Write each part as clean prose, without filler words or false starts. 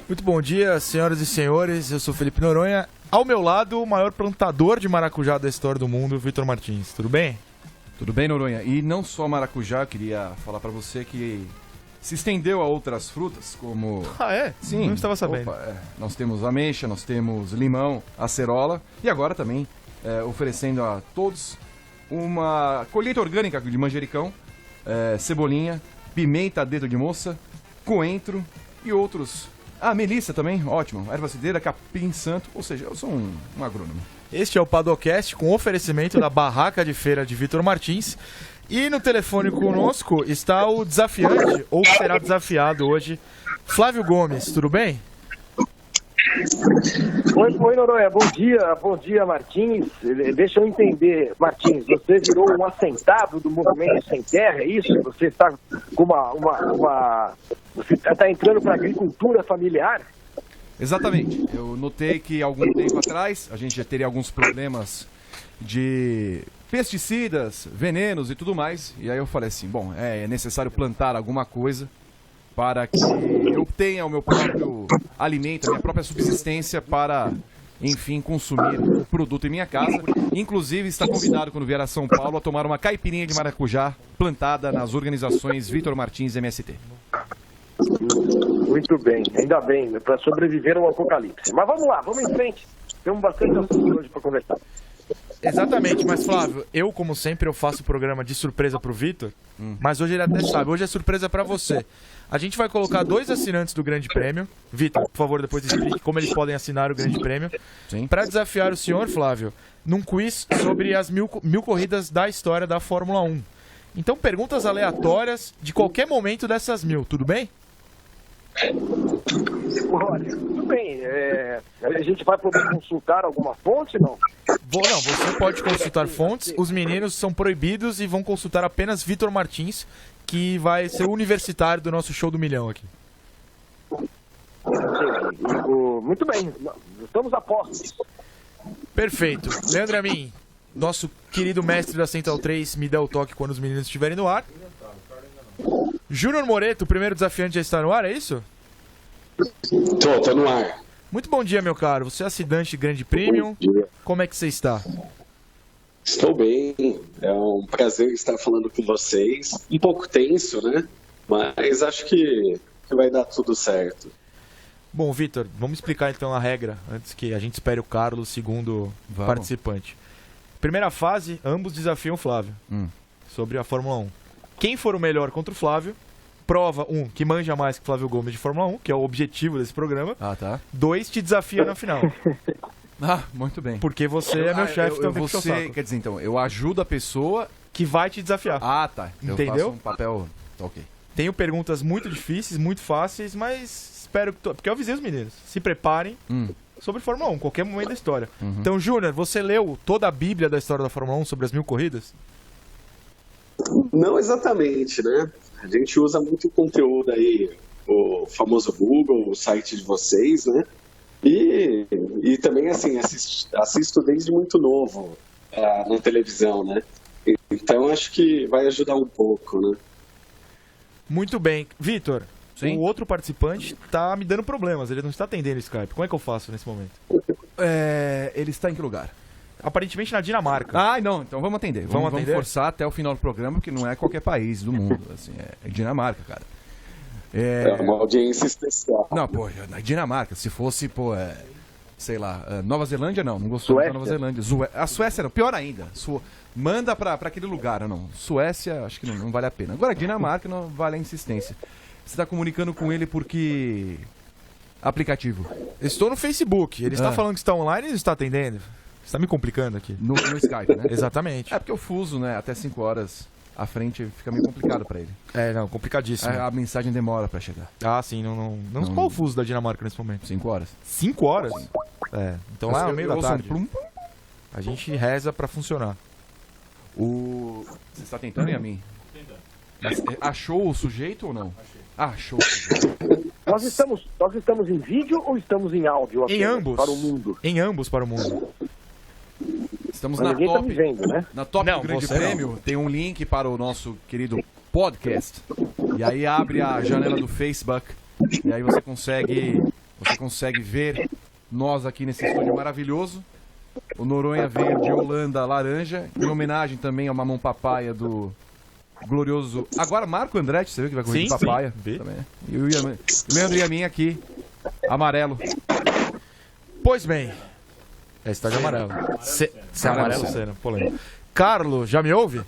Muito bom dia, senhoras e senhores. Eu sou Felipe Noronha. Ao meu lado, o maior plantador de maracujá da história do mundo, Vitor Martins. Tudo bem? Tudo bem, Noronha? E não só maracujá, eu queria falar pra você que se estendeu a outras frutas, como... Ah, é? Sim. Não estava sabendo. Nós temos ameixa, nós temos limão, acerola e agora também oferecendo a todos uma colheita orgânica de manjericão, cebolinha, pimenta a dedo de moça, coentro e outros... melissa também, ótimo. Erva cidreira, capim santo, ou seja, eu sou um agrônomo. Este é o Padocast com oferecimento da barraca de feira de Vitor Martins. E no telefone conosco está o desafiante, ou será desafiado hoje, Flávio Gomes. Tudo bem? Oi, Noronha. Bom dia, Martins. Deixa eu entender, Martins, você virou um assentado do movimento Sem Terra, é isso? Você está com você está entrando para a agricultura familiar? Exatamente. Eu notei que algum tempo atrás a gente já teria alguns problemas de pesticidas, venenos e tudo mais. E aí eu falei assim, bom, é necessário plantar alguma coisa para que eu tenha o meu próprio alimento, a minha própria subsistência para, enfim, consumir o produto em minha casa. Inclusive, está convidado, quando vier a São Paulo, a tomar uma caipirinha de maracujá plantada nas organizações Vitor Martins MST. Muito bem, ainda bem, para sobreviver ao apocalipse. Mas vamos lá, vamos em frente. Temos bastante assunto hoje para conversar. Exatamente, mas Flávio, eu, como sempre, eu faço o programa de surpresa pro Vitor, mas hoje ele até sabe, hoje é surpresa para você. A gente vai colocar 2 assinantes do Grande Prêmio. Vitor, por favor, depois explique como eles podem assinar o Grande Prêmio. Para desafiar o senhor, Flávio, num quiz sobre as mil corridas da história da Fórmula 1. Então, perguntas aleatórias de qualquer momento dessas 1000, tudo bem? Olha, tudo bem. A gente vai poder consultar alguma fonte, não? Não, você pode consultar fontes. Os meninos são proibidos e vão consultar apenas Vitor Martins, que vai ser o universitário do nosso show do milhão aqui. Muito bem, estamos a postos. Perfeito. Leandro Amin, nosso querido mestre da Central 3, me dá o toque quando os meninos estiverem no ar. Júnior Moreto, o primeiro desafiante, já está no ar, é isso? Tô no ar. Muito bom dia, meu caro. Você é assinante de Grande Prêmio. Como é que você está? Estou bem. É um prazer estar falando com vocês. Um pouco tenso, né? Mas acho que vai dar tudo certo. Bom, Vitor, vamos explicar então a regra, antes que a gente espere o Carlos, segundo participante. Primeira fase, ambos desafiam o Flávio sobre a Fórmula 1. Quem for o melhor contra o Flávio, prova, que manja mais que o Flávio Gomes de Fórmula 1, que é o objetivo desse programa. Ah, tá. 2, te desafia na final. Muito bem. Porque você é meu chefe, então você, quer dizer, então, eu ajudo a pessoa que vai te desafiar. Ah, tá. Entendeu? Eu faço um papel... Ok. Tenho perguntas muito difíceis, muito fáceis, mas espero que... Porque eu avisei os meninos. Se preparem sobre Fórmula 1, qualquer momento da história. Então, Júnior, você leu toda a Bíblia da história da Fórmula 1 sobre as 1000 corridas? Não exatamente, né? A gente usa muito conteúdo aí, o famoso Google, o site de vocês, né? E também, assim, assisto desde muito novo na televisão, né? Então, acho que vai ajudar um pouco, né? Muito bem. Vitor, o outro participante tá me dando problemas, ele não está atendendo o Skype. Como é que eu faço nesse momento? Ele está em que lugar? Aparentemente na Dinamarca. Não, então vamos atender. Vamos forçar até o final do programa, porque não é qualquer país do mundo. Assim, é Dinamarca, cara. É uma audiência especial. Não, na Dinamarca, se fosse, sei lá, Nova Zelândia, não gostou da Nova Zelândia. A Suécia não, pior ainda. Manda pra aquele lugar, não. Suécia, acho que não vale a pena. Agora, Dinamarca não vale a insistência. Você está comunicando com ele por que aplicativo? Estou no Facebook. Ele está falando que está online e não está atendendo. Você está me complicando aqui. No Skype, né? Exatamente. É porque o fuso, né? Até 5 horas à frente fica meio complicado para ele. Complicadíssimo. A mensagem demora para chegar. Sim, não. Qual o fuso da Dinamarca nesse momento? 5 horas. 5 horas? Então lá no meio da tarde. A gente reza para funcionar. Você está tentando, Yamin? Achou o sujeito ou não? Achou o sujeito. Nós estamos em vídeo ou estamos em áudio? Em ambos. Para o mundo. Em ambos para o mundo. Estamos Mas na ninguém top. Tá me vendo, né? Na top Não, do Grande você Prêmio não. tem um link para o nosso querido podcast. E aí abre a janela do Facebook. E aí você consegue Você consegue ver nós aqui nesse estúdio maravilhoso. O Noronha verde, Holanda laranja. Em homenagem também ao mamão papaya do glorioso... Agora Marco Andretti, você viu que vai correr de Sim, papaya? sim. Também. E o Leandro Yamin aqui, amarelo. Pois bem. Esse tá de amarelo. Se amarelo, Senna. Polêmico. Carlos, já me ouve?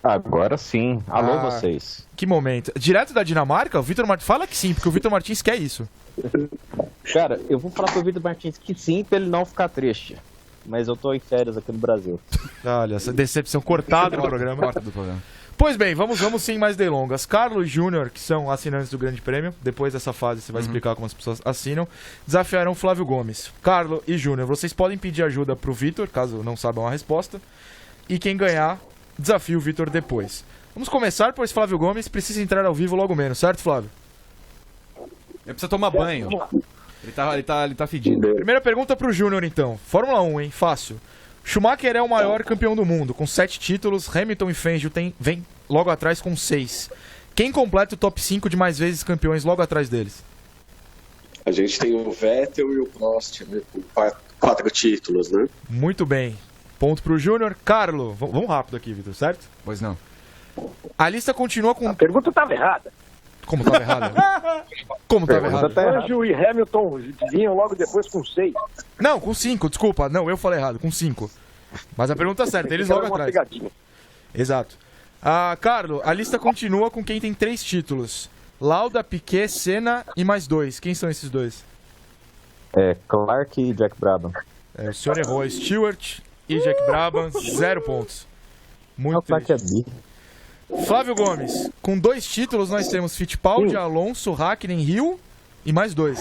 Agora sim. Alô, vocês. Que momento. Direto da Dinamarca? O Vitor Martins... Fala que sim, porque o Vitor Martins quer isso. Cara, eu vou falar pro Vitor Martins que sim, pra ele não ficar triste. Mas eu tô em férias aqui no Brasil. Olha, essa decepção cortada do programa. Corta do programa. Pois bem, vamos sem mais delongas. Carlos Júnior, que são assinantes do Grande Prêmio, depois dessa fase você vai explicar como as pessoas assinam, desafiarão Flávio Gomes. Carlos e Júnior, vocês podem pedir ajuda pro Vitor, caso não saibam a resposta. E quem ganhar, desafia o Vitor depois. Vamos começar, pois Flávio Gomes precisa entrar ao vivo logo menos, certo, Flávio? Ele precisa tomar banho. Ele tá fedido. Primeira pergunta pro Júnior, então. Fórmula 1, hein? Fácil. Schumacher é o maior campeão do mundo, com 7 títulos. Hamilton e Fangio vem logo atrás com 6. Quem completa o top 5 de mais vezes campeões logo atrás deles? A gente tem o Vettel e o Prost, né, com 4 títulos, né? Muito bem. Ponto pro Júnior. Carlos, vamos rápido aqui, Vitor, certo? Pois não. A lista continua com... A pergunta estava errada. Como tava errado? Como tava errado? Fangio e Hamilton vinham logo depois com 6. Não, com 5, desculpa. Não, eu falei errado, com 5. Mas a pergunta é certa, eles logo atrás. Pegadinha. Exato. Carlos, a lista continua com quem tem 3 títulos. Lauda, Piquet, Senna e mais 2. Quem são esses 2? Clark e Jack Brabham. O senhor errou. Stewart e Jack Brabham, 0 pontos. Muito Clark é triste. bi. Flávio Gomes, com 2 títulos nós temos Fittipaldi, Alonso, Hakkinen, Hill e mais 2.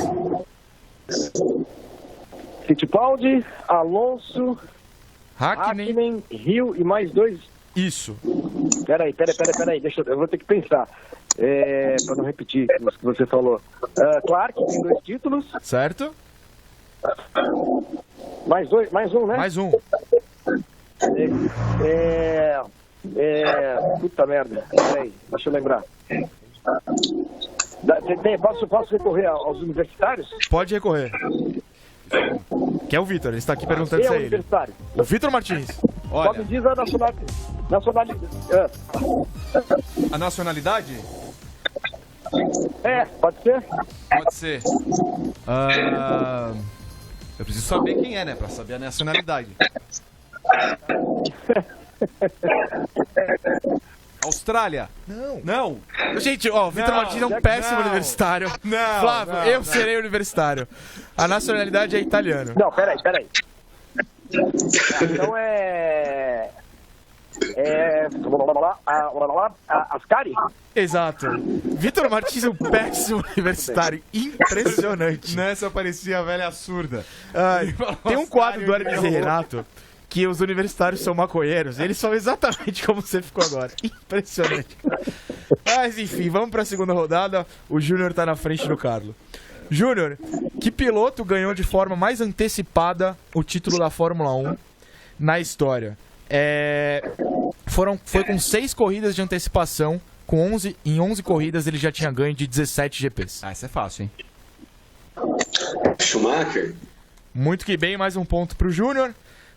Fittipaldi, Alonso, Hakkinen, Hakkinen, Hill e mais 2. isso. Peraí, eu vou ter que pensar. Pra não repetir o que você falou. Clark tem 2 títulos. Certo? Mais um, né? Mais um. Puta merda. Peraí, deixa eu lembrar. Posso recorrer aos universitários? Pode recorrer. Que é o Vitor, ele está aqui perguntando se é ele. Universitário. O Vitor Martins. Só me diz a nacionalidade. A nacionalidade? Pode ser? Pode ser. Eu preciso saber quem é, né? Pra saber a nacionalidade. Austrália. Não. Gente, ó, o Vitor Martins é um péssimo universitário. Não, Flávio, não, eu não. serei universitário. A nacionalidade é italiano. Não, peraí. Então Ascari? Exato. Vitor Martins é um péssimo universitário. Impressionante. Nessa parecia a velha surda. Ai, tem um quadro do Hermes e Renato que os universitários são maconheiros. Eles são exatamente como você ficou agora. Impressionante. Mas enfim, vamos para a segunda rodada. O Júnior tá na frente do Carlos. Júnior, que piloto ganhou de forma mais antecipada o título da Fórmula 1 na história? Foi com 6 corridas de antecipação. Em 11 corridas ele já tinha ganho de 17 GPs. Isso é fácil, hein? Schumacher? Muito que bem, mais um ponto pro Júnior.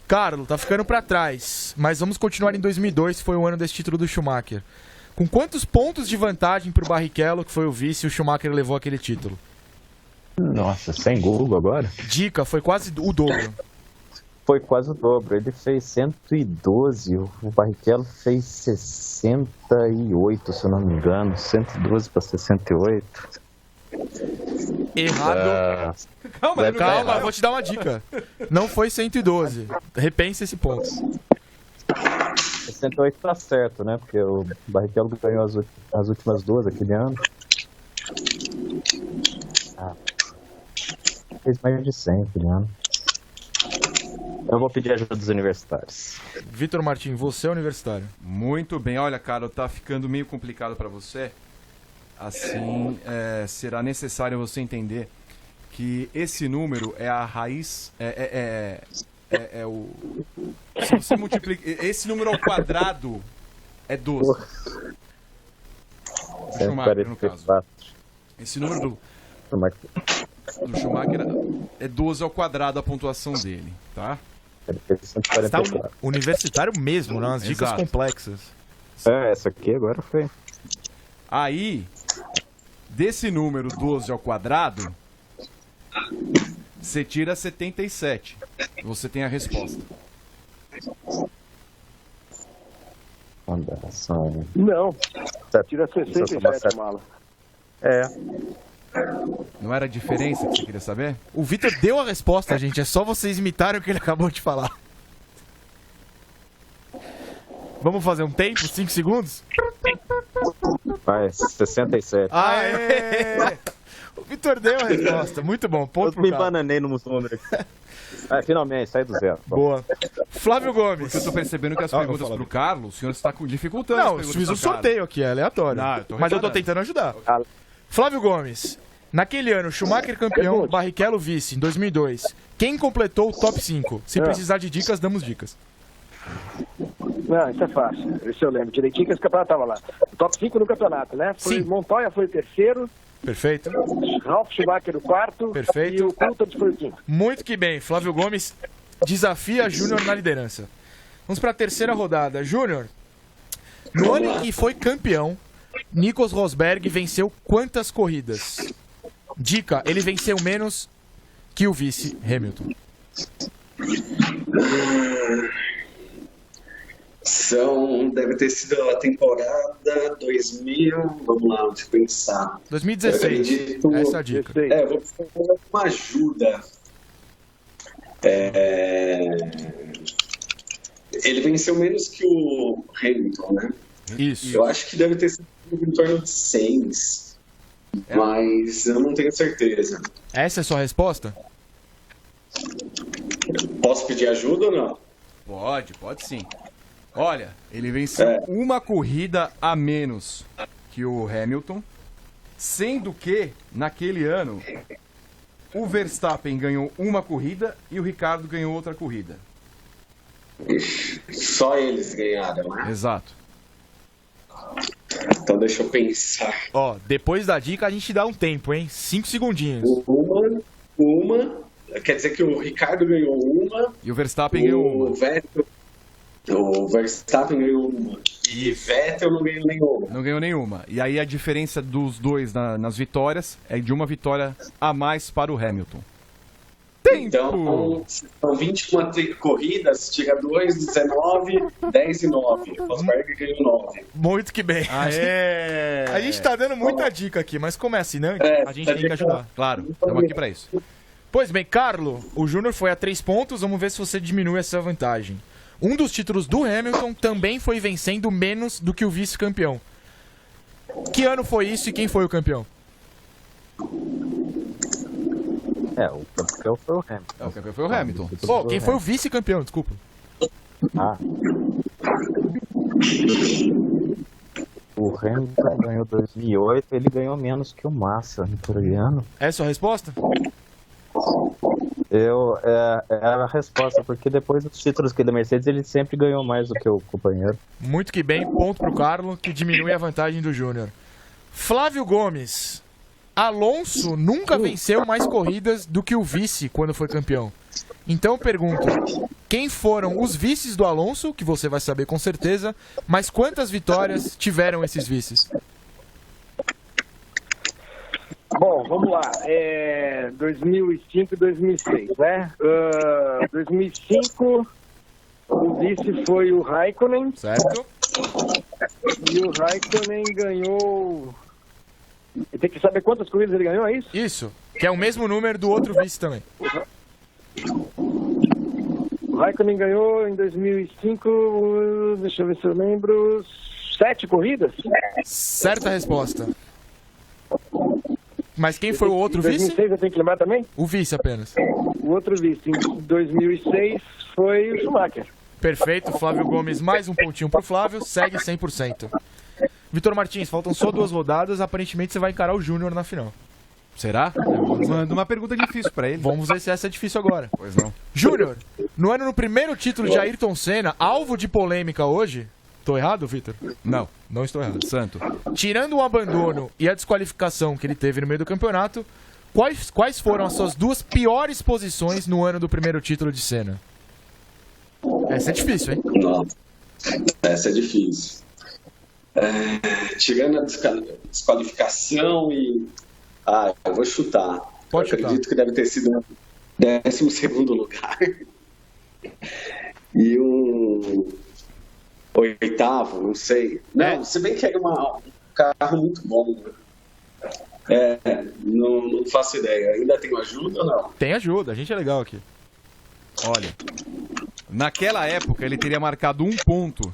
Carlos, tá ficando pra trás, mas vamos continuar em 2002, que foi o ano desse título do Schumacher. Com quantos pontos de vantagem pro Barrichello, que foi o vice, o Schumacher levou aquele título? Nossa, sem Google agora? Dica, foi quase o dobro. Foi quase o dobro. Ele fez 112, o Barrichello fez 68, se eu não me engano. 112 para 68. Errado. Calma, vou te dar uma dica. Não foi 112. Repense esse ponto. 68 tá certo, né? Porque o Barrichello ganhou as últimas 2 aquele ano. Fez mais de 100 aquele ano. Eu vou pedir ajuda dos universitários. Vitor Martins, você é universitário. Muito bem. Olha, cara, tá ficando meio complicado pra você. Assim, será necessário você entender que esse número é a raiz... Se você multiplica... Esse número ao quadrado é 12. Do Schumacher, no caso. Esse número do... do Schumacher é 12 ao quadrado a pontuação dele, tá? Ele fez Você tá 144. universitário mesmo, né? Umas dicas Exato. complexas. Essa aqui agora foi. Aí, desse número 12 ao quadrado, você tira 77. Você tem a resposta. Ponderação. Não, Sete. tira Só 67 mala. É. Não era a diferença que você queria saber? O Vitor deu a resposta, gente. É só vocês imitarem o que ele acabou de falar. Vamos fazer um tempo? 5 segundos? Vai, 67. Aê! O Vitor deu a resposta. Muito bom. Ponto Eu pro me cara. bananei no número aqui. Finalmente, sai do zero. Boa. Flávio Gomes. Porque eu tô percebendo que as Ah, perguntas vou falar. pro Carlos, o senhor está dificultando as Não, eu perguntas fiz um pro Carlos. sorteio aqui, é aleatório. Não, eu tô Mas eu tô reparando. tentando ajudar. Ah. Flávio Gomes. Naquele ano, Schumacher campeão, Pergunte. Barrichello vice, em 2002. Quem completou o top 5? Se É. precisar de dicas, damos dicas. Não, isso é fácil. Isso eu lembro direitinho que esse campeonato tava lá. O top 5 no campeonato, né? Foi Sim. Montoya foi o terceiro, Perfeito. Ralf Schumacher o quarto Perfeito. e o Coulthard foi o quinto. Muito que bem. Flávio Gomes desafia Júnior na liderança. Vamos para a terceira rodada. Júnior, no ano em que foi campeão, Nico Rosberg venceu quantas corridas? Dica, ele venceu menos que o vice Hamilton. Deve ter sido a temporada 2000. Vamos lá, deixa eu pensar. 2016. Eu acredito- Essa é a dica. 16. Eu vou precisar de uma ajuda. Ele venceu menos que o Hamilton, né? Isso. Eu acho que deve ter sido em torno de 6. Mas eu não tenho certeza. Essa é a sua resposta? Posso pedir ajuda ou não? Pode sim. Olha, ele venceu uma corrida a menos que o Hamilton, sendo que, naquele ano, o Verstappen ganhou uma corrida e o Ricardo ganhou outra corrida. Só eles ganharam, né? Exato. Então deixa eu pensar. Ó, depois da dica a gente dá um tempo, hein? 5 segundinhos. Uma. Quer dizer que o Ricardo ganhou uma. E o Verstappen ganhou uma. O Verstappen ganhou uma. E Vettel não ganhou nenhuma. Não ganhou nenhuma. E aí a diferença dos dois nas vitórias é de uma vitória a mais para o Hamilton. Tempo! Então, são 21 corridas, tira 2, 19, 10 e 9. O Rosberg ganhou 9. Muito que bem. Aê! A gente tá dando muita dica aqui, mas como é assinante, a gente tem que ajudar. Claro, estamos aqui para isso. Pois bem, Carlo, o Júnior foi a 3 pontos, vamos ver se você diminui essa vantagem. Um dos títulos do Hamilton também foi vencendo menos do que o vice-campeão. Que ano foi isso e quem foi o campeão? O campeão foi o Hamilton. O campeão foi o Hamilton. Pô, quem foi o vice-campeão, desculpa. Ah. O Hamilton ganhou 2008, ele ganhou menos que o Massa no italiano. Essa é a sua resposta? Era a resposta, porque depois dos títulos que da Mercedes, ele sempre ganhou mais do que o companheiro. Muito que bem, ponto pro Carlo, que diminui a vantagem do Júnior. Flávio Gomes. Alonso nunca venceu mais corridas do que o vice quando foi campeão. Então eu pergunto, quem foram os vices do Alonso, que você vai saber com certeza, mas quantas vitórias tiveram esses vices? Bom, vamos lá. 2005 e 2006, né? 2005, o vice foi o Raikkonen. Certo? E o Raikkonen ganhou... Tem que saber quantas corridas ele ganhou, é isso? Isso, que é o mesmo número do outro vice também. O Raikkonen ganhou em 2005, deixa eu ver se eu lembro, 7 corridas? Certa resposta. Mas quem foi o outro Em vice? 2006 eu tenho que lembrar também? O vice apenas. O outro vice em 2006 foi o Schumacher. Perfeito, Flávio Gomes, mais um pontinho pro Flávio, segue 100%. Vitor Martins, faltam só 2 rodadas, aparentemente você vai encarar o Júnior na final. Será? Manda uma pergunta difícil para ele. Vamos ver se essa é difícil agora. Pois não. Júnior, no primeiro título de Ayrton Senna, alvo de polêmica hoje... Tô errado, Vitor? Não. Não estou errado. Santo. Tirando o abandono e a desqualificação que ele teve no meio do campeonato, Quais foram as suas 2 piores posições no ano do primeiro título de Senna? Essa é difícil, hein? Não, essa é difícil. Tirando a desqualificação e... eu vou chutar. Pode eu chutar. acredito que deve ter sido um 12º lugar. E um 8º, não sei. Não, se bem que era um carro muito bom. Não faço ideia. Ainda tem ajuda ou não? Tem ajuda, a gente é legal aqui. Olha, naquela época ele teria marcado 1 ponto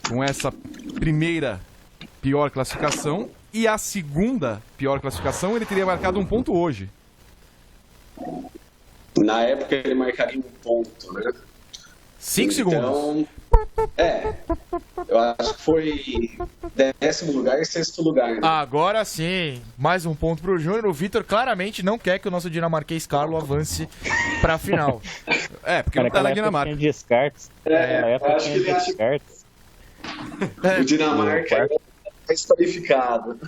com essa primeira pior classificação e a segunda pior classificação ele teria marcado 1 ponto hoje. Na época ele marcaria 1 ponto, né? 5 segundos. Eu acho que foi 10º lugar e 6º lugar, né? Agora sim, mais 1 ponto pro Júnior. O Vitor claramente não quer que o nosso dinamarquês Carlos avance pra final. Porque não tá na Dinamarca. Tinha descartes. Na época eu acho que ele tinha acha descartes. O Dinamarca é desqualificado.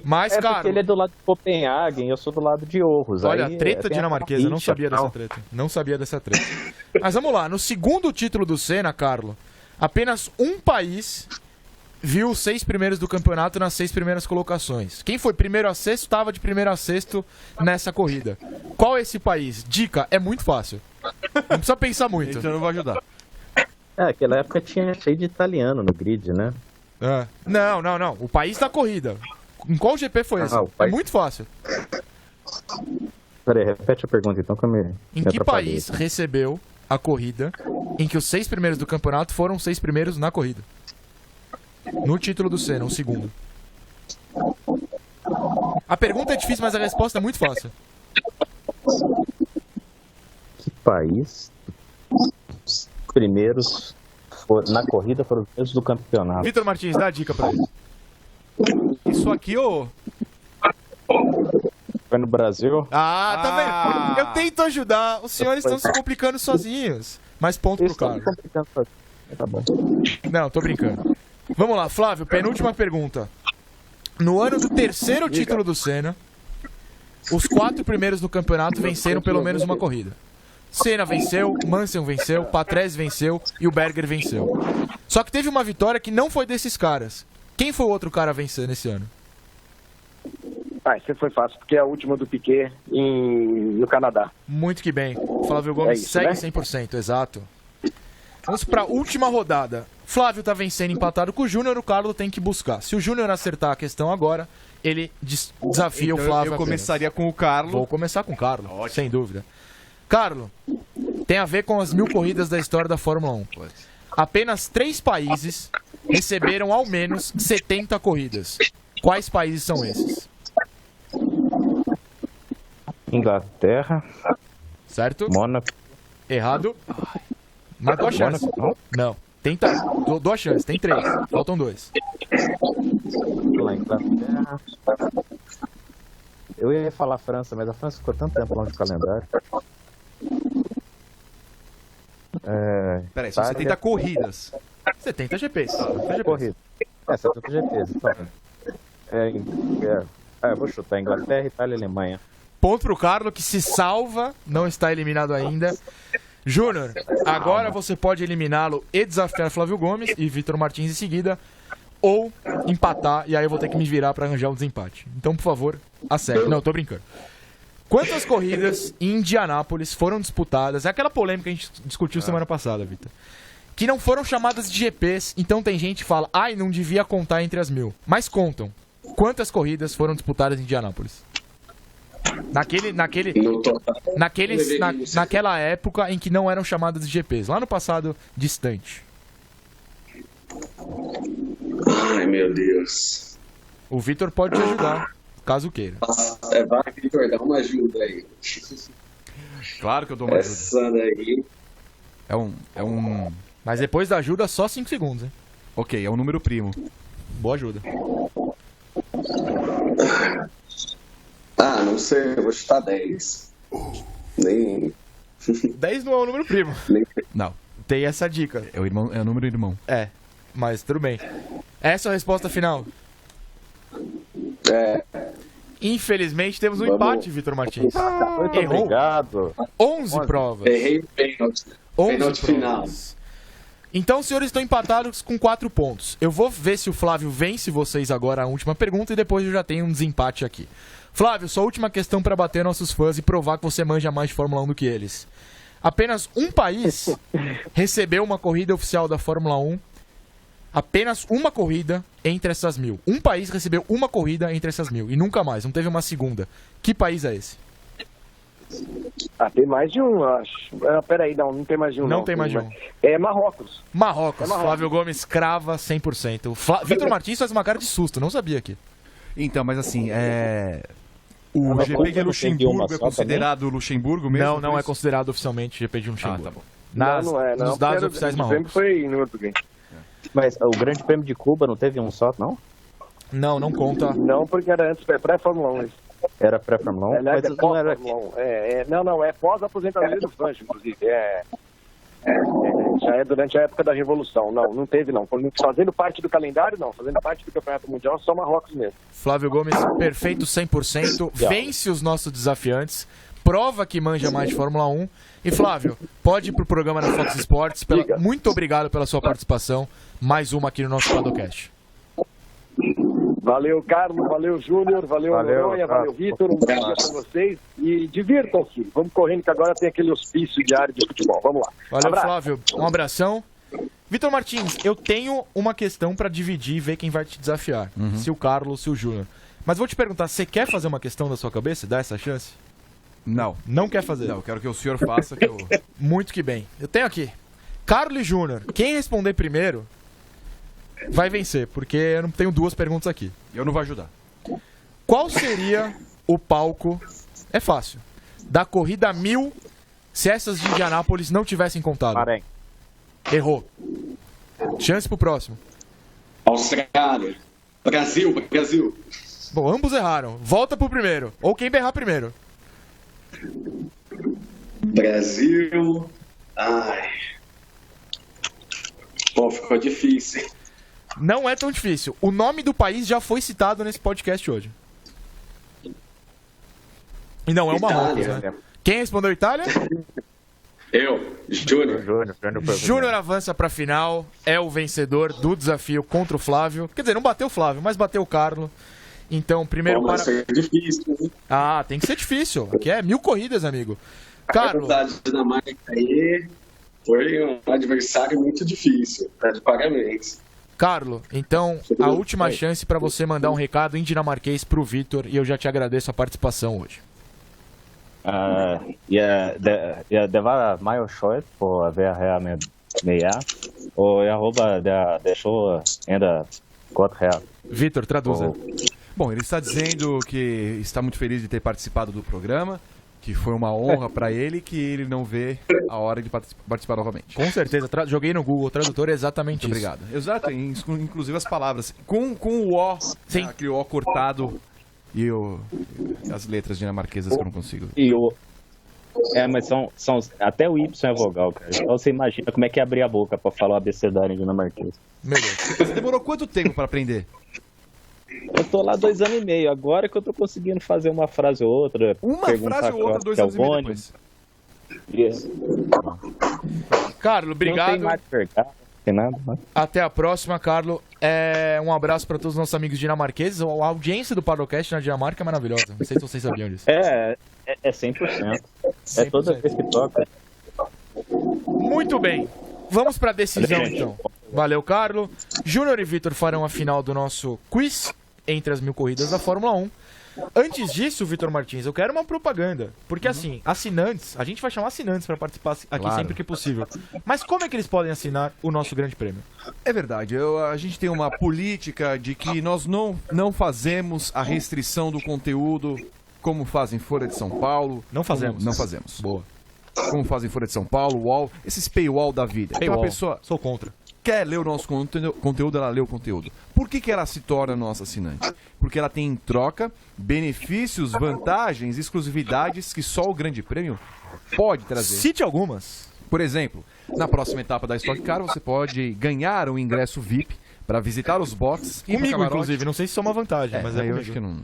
Mas, Porque cara, ele é do lado de Copenhagen, eu sou do lado de Aarhus. olha, Aí, treta tem dinamarquesa, eu não rixa, sabia tal. dessa treta. Não sabia dessa treta. Mas vamos lá, no segundo título do Senna, Carlos, apenas um país viu os 6 primeiros do campeonato nas 6 primeiras colocações. Quem foi primeiro a sexto estava de primeiro a sexto nessa corrida. Qual é esse país? Dica, é muito fácil. Não precisa pensar muito. Então eu não vou ajudar. Aquela época tinha cheio de italiano no grid, né? Não. O país da corrida. Em qual GP foi esse? o É país- muito fácil. Peraí, repete a pergunta então que eu me Em que país recebeu a corrida em que os 6 primeiros do campeonato foram os 6 primeiros na corrida? No título do Senna, o segundo. A pergunta é difícil, mas a resposta é muito fácil. Que país os primeiros na corrida foram os primeiros do campeonato? Vitor Martins, dá a dica pra ele. Isso aqui, ô... Foi no Brasil? Tá vendo? Eu tento ajudar, os senhores estão se complicando sozinhos. Mas ponto pro Carlos. Tá bom. Não, tô brincando. Vamos lá, Flávio, penúltima pergunta. No ano do terceiro título do Senna, os 4 primeiros do campeonato venceram pelo menos uma corrida. Senna venceu, Mansell venceu, Patrese venceu e o Berger venceu. Só que teve uma vitória que não foi desses caras. Quem foi o outro cara a vencer nesse ano? Isso foi fácil, porque é a última do Piquet no Canadá. Muito que bem. Flávio Gomes isso, segue né? 100%, exato. Vamos pra última rodada. Flávio tá vencendo empatado com o Júnior, o Carlos tem que buscar. Se o Júnior acertar a questão agora, ele desafia o Então Flávio. eu apenas. começaria com o Carlos. Vou começar com o Carlos, sem dúvida. Carlos, tem a ver com as 1000 corridas da história da Fórmula 1. Apenas 3 países receberam ao menos 70 corridas. Quais países são esses? Inglaterra, Certo? Mônaco. Errado. Mas dou a chance. Mônaco, Não. Tenta. Dou a chance. Tem 3. Faltam 2. não? Lá, Inglaterra. Eu ia falar França, mas a França ficou tanto tempo longe do calendário. Peraí, são 70 corridas. 70 GPs. 70 GPs. Corrida. 70 GPs. Então. Eu vou chutar Inglaterra, Itália e Alemanha. Ponto pro Carlos, que se salva, não está eliminado ainda. Júnior, agora você pode eliminá-lo e desafiar Flávio Gomes e Vitor Martins em seguida, ou empatar, e aí eu vou ter que me virar para arranjar um desempate. Então, por favor, acerte. Não, tô brincando. Quantas corridas em Indianápolis foram disputadas? É aquela polêmica que a gente discutiu semana passada, Vitor. Que não foram chamadas de GPs, então tem gente que fala, não devia contar entre as 1000. Mas contam. Quantas corridas foram disputadas em Indianápolis? Naquela época em que não eram chamadas de GPs, lá no passado distante. Ai, meu Deus. O Vitor pode te ajudar, caso queira. Vai, Vitor, dá uma ajuda aí. Claro que eu dou uma ajuda. Essa daí. É um... Mas depois da ajuda, só 5 segundos, hein? Ok, é um número primo. Boa ajuda. Não sei, eu vou chutar 10. Nem. 10 não é o número primo. Não, Tem essa dica. é o número irmão. Mas tudo bem. Essa é a resposta final. Infelizmente temos um Vamos. empate, Vitor Martins. Muito Errou. obrigado. 11 provas. Errei o pênalti. 11 Pênalti final. provas. Então, os senhores estão empatados com 4 pontos. Eu vou ver se o Flávio vence vocês agora a última pergunta e depois eu já tenho um desempate aqui. Flávio, sua última questão para bater nossos fãs e provar que você manja mais de Fórmula 1 do que eles. Apenas um país recebeu uma corrida oficial da Fórmula 1. Apenas uma corrida entre essas 1000. Um país recebeu uma corrida entre essas 1000 e nunca mais, não teve uma segunda. Que país é esse? Tem mais de um, acho. Peraí, não tem mais de um. Não tem mais de um. É Marrocos. Marrocos. Marrocos. Flávio Gomes crava 100%. Vitor Martins faz uma cara de susto, não sabia aqui. Então, mas assim, o Mas GP como de que não tem uma Luxemburgo é só considerado Luxemburgo mesmo? Não, não por é isso? considerado oficialmente GP de Luxemburgo. Ah, tá bom. Não é. Nos dados Porque oficiais o Marrocos. foi no outro game. Mas o Grande Prêmio de Cuba não teve um só, não? Não, não conta. Não, porque era antes, pré-Fórmula 1. Isso. Era pré-Fórmula 1? Aliás, Mas é não era... pós-Fórmula 1. Não, é pós-aposentadoria do Fangio, inclusive. Já é durante a época da Revolução. Não teve, não. Fazendo parte do calendário, não. Fazendo parte do Campeonato Mundial, só Marrocos mesmo. Flávio Gomes, perfeito 100%. Vence os nossos desafiantes. Prova que manja mais de Fórmula 1. E Flávio, pode ir pro programa da Fox Sports. Muito obrigado pela sua participação. Mais uma aqui no nosso Padocast. Valeu, Carlos. Valeu, Júnior. Valeu, Noronha. Valeu, Vitor. Um bom dia pra vocês. E divirtam-se. Vamos correndo que agora tem aquele hospício diário de futebol. Vamos lá. Valeu, Abraço. Flávio. Um abração. Vitor Martins, eu tenho uma questão pra dividir e ver quem vai te desafiar. Se o Carlos ou se o Júnior. Mas vou te perguntar, você quer fazer uma questão da sua cabeça? Dá essa chance? Não. Não quer fazer? Não, eu quero que o senhor faça que eu... Muito que bem. Eu tenho aqui. Carlos e Júnior. Quem responder primeiro vai vencer, porque eu não tenho 2 perguntas aqui. Eu não vou ajudar. Qual seria o palco, é fácil, da corrida 1000 se essas de Indianápolis não tivessem contado? Bahrein. Errou. Chance pro próximo. Austrália. Brasil. Bom, ambos erraram. Volta pro primeiro. Ou quem berrar primeiro. Brasil. Ai. Pô, ficou difícil. Não é tão difícil. O nome do país já foi citado nesse podcast hoje. E não é o Marrocos, Itália. né? Quem respondeu Itália? Eu, Júnior. Júnior avança pra final, é o vencedor do desafio contra o Flávio. Quer dizer, não bateu o Flávio, mas bateu o Carlos. Então, primeiro Pô, mas foi difícil, né? Ah, tem que ser difícil. Aqui é 1000 corridas, amigo. A Carlos, verdade, a Dinamarca aí foi um adversário muito difícil. Tá de parabéns. Carlos, então, a última chance pra você mandar um recado em dinamarquês pro Vitor e eu já te agradeço a participação hoje. Det var mig og Schøjt på at være her med jer, og jeg håber, det show ender godt her. Vitor, traduza. Bom, ele está dizendo que está muito feliz de ter participado do programa, que foi uma honra para ele, que ele não vê a hora de participar novamente. Com certeza, joguei no Google Tradutor exatamente Muito isso. obrigado. Exato, inclusive as palavras. Com o O, Sim. aquele O cortado e as letras dinamarquesas que eu não consigo. E o... mas são até o Y é vogal, cara. Então você imagina como é que é abrir a boca pra falar o abecedário em dinamarquês. Meu Deus. Você demorou quanto tempo para aprender? Eu tô lá 2 anos e meio, agora que eu tô conseguindo fazer uma frase ou outra. Uma perguntar frase ou outra, que 2 é o anos e meio Boni. depois. Isso. Carlos, Não tem obrigado. mais verdade, não tem nada, né? Até a próxima, Carlos. Um abraço para todos os nossos amigos dinamarqueses. A audiência do Padocast na Dinamarca é maravilhosa. Não sei se vocês sabiam disso. É 100%. É toda 100%. vez que toca. Muito bem. Vamos para a decisão, Gente. então. Valeu, Carlos. Júnior e Vitor farão a final do nosso quiz entre as 1000 corridas da Fórmula 1. Antes disso, Vitor Martins, eu quero uma propaganda. Porque assim, assinantes, a gente vai chamar assinantes para participar aqui Claro. sempre que possível. Mas como é que eles podem assinar o nosso grande prêmio? É verdade, a gente tem uma política de que nós não fazemos a restrição do conteúdo como fazem Folha de São Paulo. Não fazemos. Não fazemos. Boa. Como fazem Folha de São Paulo, UOL, esses paywall da vida. Então Paywall. a pessoa Sou contra. quer ler o nosso conteúdo, ela lê o conteúdo. Por que ela se torna nossa assinante? Porque ela tem em troca benefícios, vantagens, exclusividades que só o Grande Prêmio pode trazer. Cite algumas. Por exemplo, na próxima etapa da Stock Car você pode ganhar um ingresso VIP para visitar os boxes. ir pro Comigo, camarote. inclusive. Não sei se isso é uma vantagem, mas é aí eu comigo. acho que não.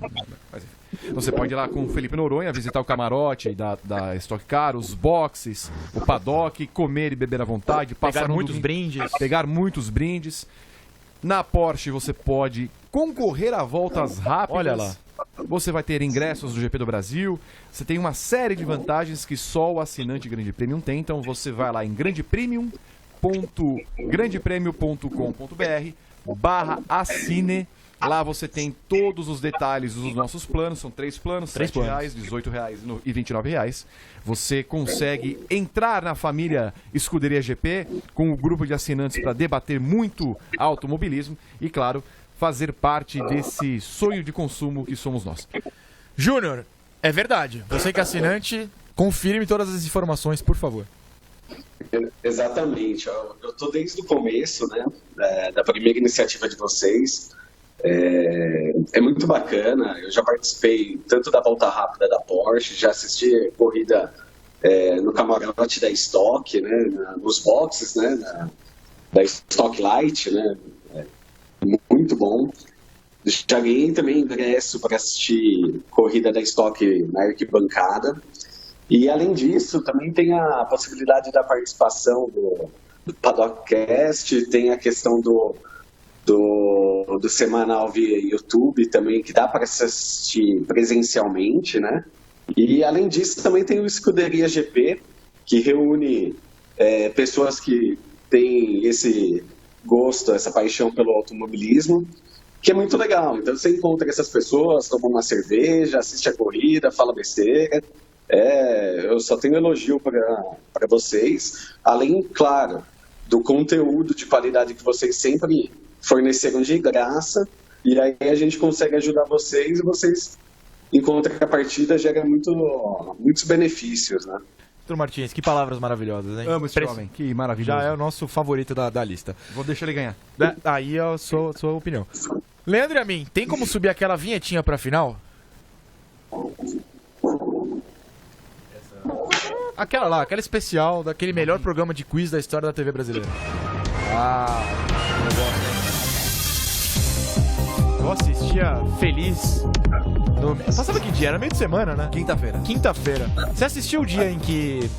Mas, enfim. Você pode ir lá com o Felipe Noronha, visitar o camarote da Stock Car, os boxes, o paddock, comer e beber à vontade, passar Pegar no muitos domingo, brindes. pegar muitos brindes. Na Porsche você pode concorrer a voltas rápidas. Olha lá. Você vai ter ingressos do GP do Brasil. Você tem uma série de vantagens que só o assinante Grande Premium tem. Então você vai lá em grandepremium.grandepremio.com.br/assine. Lá você tem todos os detalhes dos nossos planos. São 3 planos, Três R$7, planos. R$18 e R$29. Você consegue entrar na família Escuderia GP com o grupo de assinantes para debater muito automobilismo e, claro, fazer parte desse sonho de consumo que somos nós. Júnior, é verdade. Você que é assinante, confirme todas as informações, por favor. Exatamente. Eu estou desde o começo, né, da primeira iniciativa de vocês. É muito bacana. Eu já participei tanto da volta rápida da Porsche, já assisti corrida no camarote da Stock, né, nos boxes, né, da Stock Light, né, muito bom. Já ganhei também ingresso para assistir corrida da Stock na arquibancada. E além disso, também tem a possibilidade da participação do Paddockcast, tem a questão do semanal via YouTube também, que dá para assistir presencialmente, né? E além disso, também tem o Escuderia GP, que reúne pessoas que têm esse gosto, essa paixão pelo automobilismo, que é muito legal. Então você encontra essas pessoas, toma uma cerveja, assiste a corrida, fala besteira. Eu só tenho elogio para vocês, além, claro, do conteúdo de qualidade que vocês sempre forneceram de graça, e aí a gente consegue ajudar vocês e vocês encontram que a partida gera muitos benefícios, né? Vitor Martins, que palavras maravilhosas, hein? Amo esse homem, que maravilhoso. Já é o nosso favorito da lista. Vou deixar ele ganhar. Aí é a sua opinião. Leandro e a mim, tem como subir aquela vinhetinha pra final? Aquela lá, aquela especial daquele melhor programa de quiz da história da TV brasileira. Eu assistia feliz. Passava que dia? Era meio de semana, né? Quinta-feira. Quinta-feira. Você assistiu o dia em que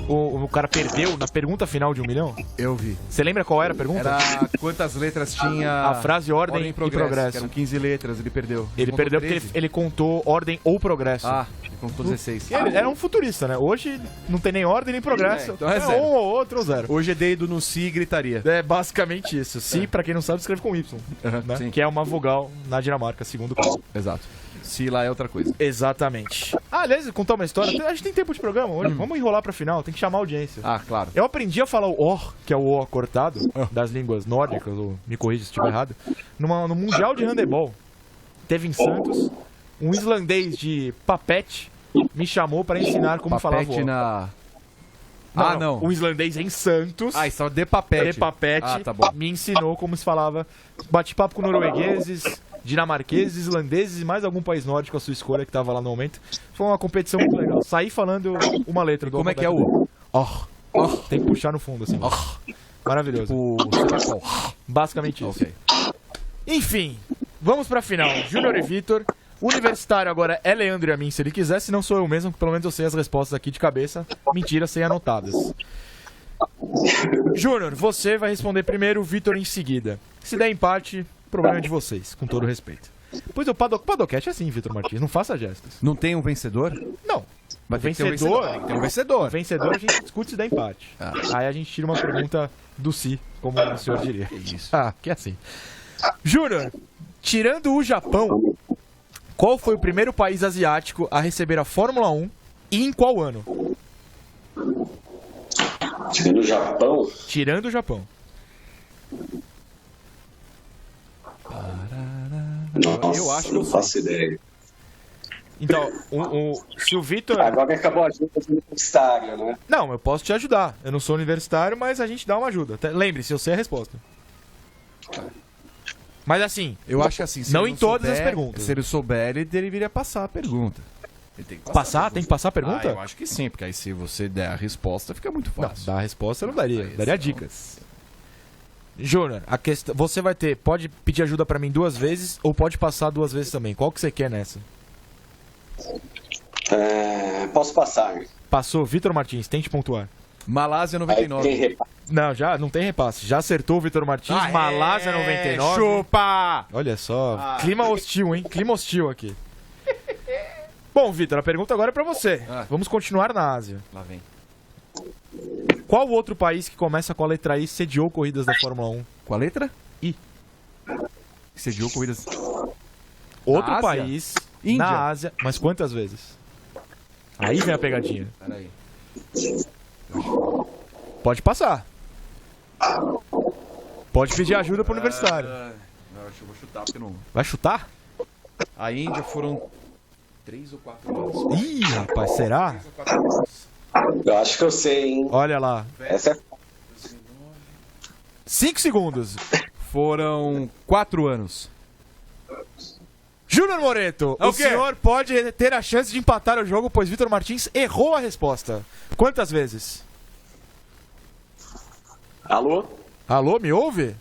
o cara perdeu na pergunta final de 1 milhão? Eu vi. Você lembra qual era a pergunta? Era quantas letras tinha A frase ordem e progresso. que eram 15 letras, ele perdeu. Ele contou perdeu porque 13. ele contou ordem ou progresso. Ele contou 16. Ele era um futurista, né? Hoje não tem nem ordem nem progresso. Então é zero. um ou outro ou zero. Hoje é dedo no si e gritaria. É basicamente isso. Si, pra quem não sabe, escreve com Y. Né? sim. Que é uma vogal na Dinamarca, segundo o cálculo. Exato. Si lá é outra coisa. Exatamente. Aliás, contar uma história. A gente tem tempo de programa hoje. Vamos enrolar pra final, tem que chamar a audiência. Claro. Eu aprendi a falar o OR, que é o O cortado, das línguas nórdicas, ou me corrija se estiver errado, no Mundial de Handebol. Teve em Santos, um islandês de papete me chamou para ensinar como falar o Papete O. na... Não. Um islandês em Santos, Estava de papete. de papete, Tá bom. me ensinou como se falava. Bate papo com noruegueses, dinamarqueses, islandeses e mais algum país nórdico, a sua escolha, que tava lá no momento. Foi uma competição muito legal. Saí falando uma letra do Como é que é alfabeto. o... Tem que puxar no fundo, assim. Maravilhoso. Basicamente isso. Ok. Enfim, vamos pra final. Júnior e Vitor. Universitário agora é Leandro e a mim, se ele quiser. Se não sou eu mesmo, que pelo menos eu sei as respostas aqui de cabeça. Mentira, sem anotadas. Júnior, você vai responder primeiro, Vitor em seguida. Se der empate, problema é de vocês, com todo respeito. Pois o Paddockcast é assim, Vitor Martins. Não faça gestos. Não tem um vencedor? Não. Vai ter que ter um vencedor. Tem que ter um vencedor. O vencedor a gente discute se der empate. Aí a gente tira uma pergunta do si, como o senhor diria. Isso. Que é assim. Júnior, tirando o Japão, qual foi o primeiro país asiático a receber a Fórmula 1 e em qual ano? Tirando o Japão, Tirando o Japão. nossa, Eu acho que não eu sei. faço ideia. Então, se o Vitor... Agora acabou a ajuda do universitário, né? Não, eu posso te ajudar. Eu não sou universitário, mas a gente dá uma ajuda. Lembre-se, eu sei a resposta. Mas assim, Eu acho que assim... se Não ele em todas as souber- perguntas. Se ele souber, ele deveria passar a pergunta. Ele tem que passar? Tem que passar a pergunta? Eu acho que sim, porque aí se você der a resposta, fica muito Não, fácil. dar a resposta eu não daria. Daria dicas. Júnior, a questão, você vai ter, pode pedir ajuda pra mim 2 vezes ou pode passar 2 vezes também. Qual que você quer nessa? Posso passar. Passou, Vitor Martins, tente pontuar. Malásia Aí 99. tem repasse. Não, já não tem repasse. Já acertou o Vitor Martins, Malásia 99. Chupa! Olha só, clima hostil, hein? Clima hostil aqui. Bom, Vitor, a pergunta agora é pra você. Vamos continuar na Ásia. Lá vem. Qual outro país que começa com a letra I sediou corridas da Fórmula 1? Com a letra? I. Sediou corridas. Outro Ásia? país Índia. na Ásia, mas quantas vezes? Aí vem a pegadinha. Peraí. Pode passar. Pode pedir ajuda pro universitário. Não, acho que eu vou chutar porque não. Vai chutar? A Índia foram 3 ou 4 anos. Ih, rapaz, será? 3 ou 4 anos. Eu acho que eu sei, hein? Olha lá. Essa é 5 segundos. Foram 4 anos. Júnior Moreto, É o o quê? senhor pode ter a chance de empatar o jogo, pois Vitor Martins errou a resposta. Quantas vezes? Alô? Alô, me ouve?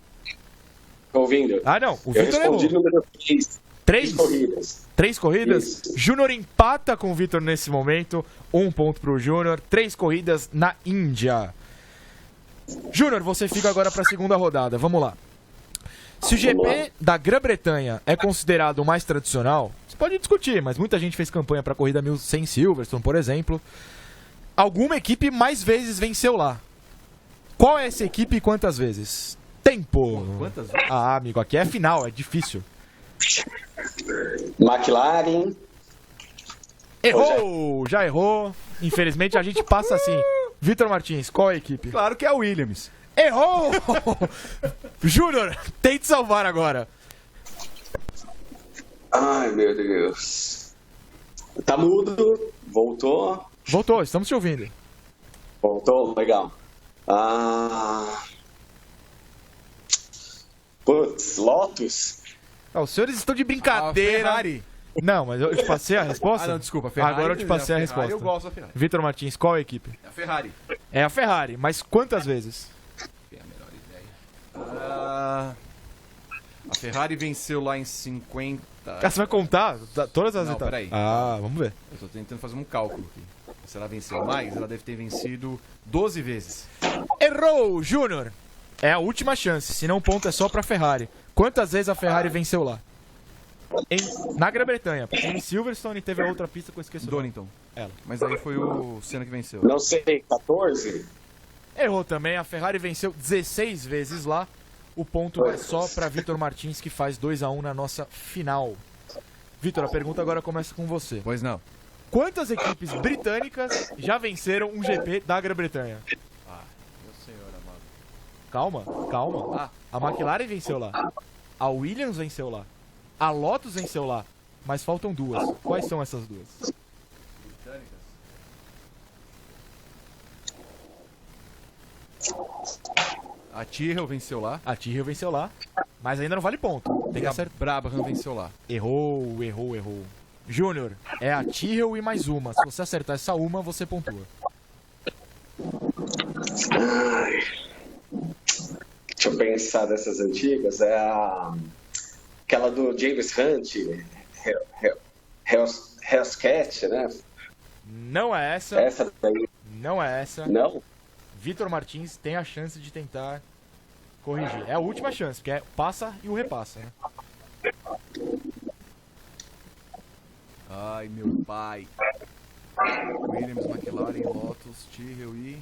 Tô ouvindo? Ah, não. O Eu Vitor respondi errou. número 3. 3? corridas. 3 corridas? Isso. Júnior empata com o Vitor nesse momento. 1 ponto pro Júnior. 3 corridas na Índia. Júnior, você fica agora pra segunda rodada. Vamos lá. Se o GP da Grã-Bretanha é considerado o mais tradicional, você pode discutir, mas muita gente fez campanha pra corrida 1100 Silverstone, por exemplo. Alguma equipe mais vezes venceu lá. Qual é essa equipe e quantas vezes? Tempo. Quantas vezes? Ah, amigo, aqui é final, é difícil. McLaren. Errou! Já errou. Infelizmente a gente passa assim. Vitor Martins, qual é a equipe? Claro que é a Williams. Errou! Júnior, tente salvar agora. Ai, meu Deus. Tá mudo. Voltou. Voltou, estamos te ouvindo. Voltou, legal. Putz, Lotus? Ah, os senhores estão de A brincadeira. Ferrari. Não, mas eu te passei a resposta? Ah, não, desculpa. Ferrari, Agora eu te passei a Ferrari, resposta. Eu gosto da Ferrari. Vitor Martins, qual é a equipe? A Ferrari. É a Ferrari, mas quantas vezes? Tem a menor ideia. A Ferrari venceu lá em 50. Ah, você vai contar todas as Não, etapas? peraí. Ah, vamos ver. Eu tô tentando fazer um cálculo aqui. Se ela venceu mais, ela deve ter vencido 12 vezes. Errou, Júnior! É a última chance, senão o ponto é só pra Ferrari. Quantas vezes a Ferrari venceu lá? Na Grã-Bretanha, porque em Silverstone teve a outra pista que eu esqueci. o nome. Donington. Ela. Mas aí foi o Senna que venceu. Não sei, 14? Errou também, a Ferrari venceu 16 vezes lá. O ponto é só pra Vitor Martins, que faz 2-1 na nossa final. Vitor, a pergunta agora começa com você. Pois não. Quantas equipes britânicas já venceram um GP da Grã-Bretanha? Meu senhor amado. Calma, calma. A McLaren venceu lá. A Williams venceu lá. A Lotus venceu lá. Mas faltam 2. Quais são essas 2? Britânicas. A Tyrrell venceu lá. A Tyrrell venceu lá. Mas ainda não vale ponto. Tem que a acertar. Brabham venceu lá. Errou. Júnior, é a Tyrrell e mais uma. Se você acertar essa uma, você pontua. Deixa eu pensar dessas antigas. É aquela do James Hunt, Hell's Cat, né? Não é essa. Essa daí. Não é essa. Não? Vitor Martins tem a chance de tentar corrigir. É a última chance, porque é passa e o repassa, né? Ai, meu pai. Williams, McLaren, Lotus, Tyrrell e...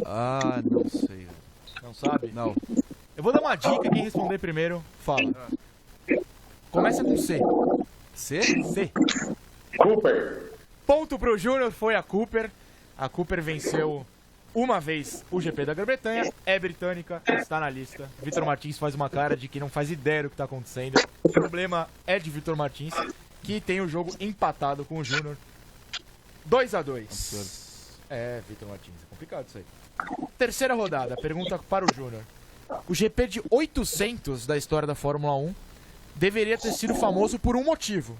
Ah, não sei. Não sabe? Não. Eu vou dar uma dica, quem responder primeiro, fala. Começa com C. C? C. Cooper. Ponto pro Júnior, foi a Cooper. A Cooper venceu uma vez o GP da Grã-Bretanha, é britânica, está na lista. Vitor Martins faz uma cara de que não faz ideia do que está acontecendo. O problema é de Vitor Martins, que tem o jogo empatado com o Júnior. 2-2. É, Vitor Martins, é complicado isso aí. Terceira rodada, pergunta para o Júnior. O GP de 800 da história da Fórmula 1 deveria ter sido famoso por um motivo,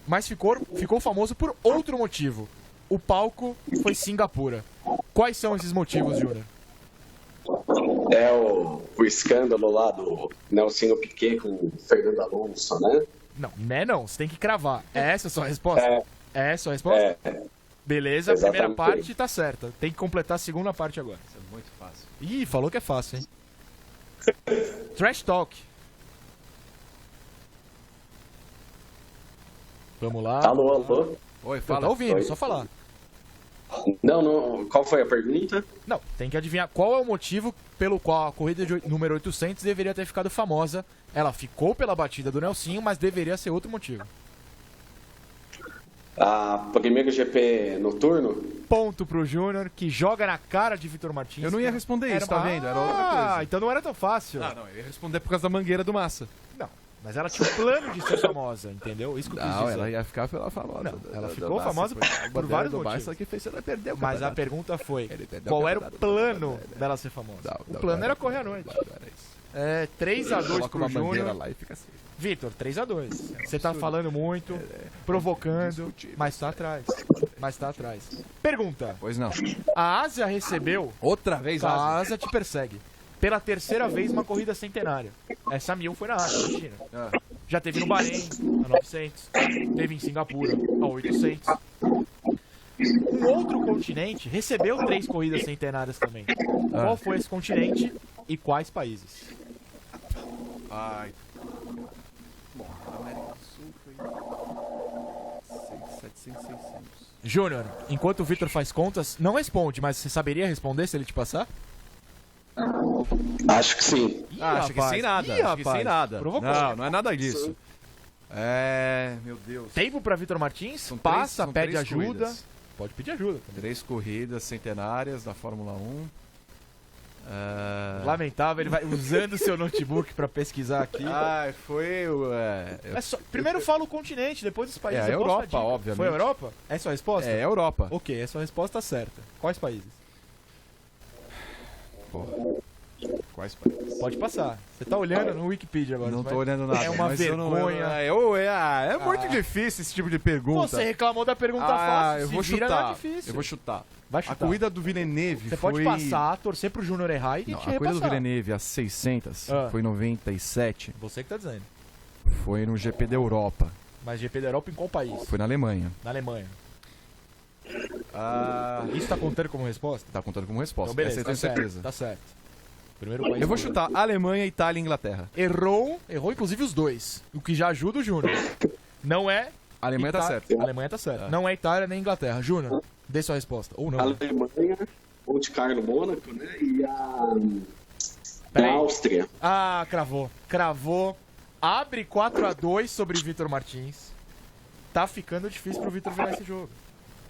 mas ficou famoso por outro motivo. o palco foi Singapura. Quais são esses motivos, Júnior? É o escândalo lá do Nelsinho Piquet com o Fernando Alonso, né? Não, né não, você tem que cravar. É essa a sua resposta? É. É essa a sua resposta? É, Beleza, a primeira Exatamente. parte tá certa. Tem que completar a segunda parte agora. Isso é muito fácil. Ih, falou que é fácil, hein? Trash Talk. Vamos lá. alô, alô? Oi, Tá fala. ouvindo, Oi. só falar. Não, qual foi a pergunta? Não, tem que adivinhar qual é o motivo pelo qual a corrida número 800 deveria ter ficado famosa. Ela ficou pela batida do Nelsinho, mas deveria ser outro motivo. A primeiro GP noturno? Ponto pro Júnior, que joga na cara de Vitor Martins. Eu não ia responder isso, tá vendo? Era outra Ah, coisa. então não era tão fácil. Ah, não, eu ia responder por causa da mangueira do Massa. Não, mas ela tinha um plano de ser famosa, entendeu? Isso que eu quis Não, dizer. ela ia ficar pela famosa. Não, ela ficou famosa por vários motivos. Massa que fez ela perder o Mas a campeonato. pergunta foi, Ele perdeu qual o era o campeonato. plano dela ser famosa? O plano era correr à noite. Era isso. É 3x2 Coloca pro uma mangueira Júnior. lá e fica assim. Vitor, 3x2. Você tá falando muito, provocando, discutível. mas tá atrás. Mas tá atrás. Pergunta. Pois não. A Ásia recebeu... Outra vez, A Asa. Ásia te persegue. Pela terceira vez uma corrida centenária. Essa 1000 foi na Ásia, na China. Ah. Já teve no Bahrein, a 900. Teve em Singapura, a 800. Um outro continente recebeu 3 corridas centenárias também. Qual foi esse continente e quais países? Ai. Bom, a América do Sul foi 700, 600. Júnior, enquanto o Vitor faz contas, não responde, mas você saberia responder se ele te passar? Acho que sim. Ih, Acho que rapaz. sem nada. Ih, Acho que sem rapaz. nada. Provocou. Não é nada disso. É. Meu Deus. Tempo pra Vitor Martins, São passa, são pede três ajuda. corridas. Pode pedir ajuda também. 3 corridas centenárias da Fórmula 1. Lamentável, ele vai usando seu notebook pra pesquisar aqui. Ai, foi o. Primeiro fala o continente, depois os países. É a Eu posso Europa, dar dica. obviamente. Foi a Europa? Essa é a resposta? É, Europa. Ok, essa é a resposta certa. Quais países? Quais países? Pode passar. Você tá olhando no Wikipedia agora. Não você tô vai- olhando nada. É uma mas eu não- vergonha. É muito difícil esse tipo de pergunta. Você reclamou da pergunta fácil. eu se vou vira, chutar. não é difícil. Eu vou chutar. Vai A chutar. corrida do Villeneuve Você foi... pode passar, torcer pro Júnior errar e Não, te a corrida do repassar. Villeneuve, as 600, Ah. foi em 97. Você que tá dizendo. Foi no GP da Europa. Mas GP da Europa em qual país? Foi na Alemanha. Na Alemanha. Ah, Isso tá contando como resposta? tá contando como resposta. Então beleza, Essa eu tá tenho certeza. certo. Tá certo. Primeiro país. Eu vou foi- chutar Alemanha, Itália e Inglaterra. Errou inclusive os dois. O que já ajuda o Júnior. Não é. A Alemanha tá certo. A Alemanha tá certo. Não é Itália nem Inglaterra. Júnior, dê sua resposta. Ou não. Alemanha, Monte Carlo, Mônaco, né? E a Peraí. Áustria. Ah, cravou. Cravou. Abre 4x2 sobre Vitor Martins. Tá ficando difícil pro Vitor virar esse jogo.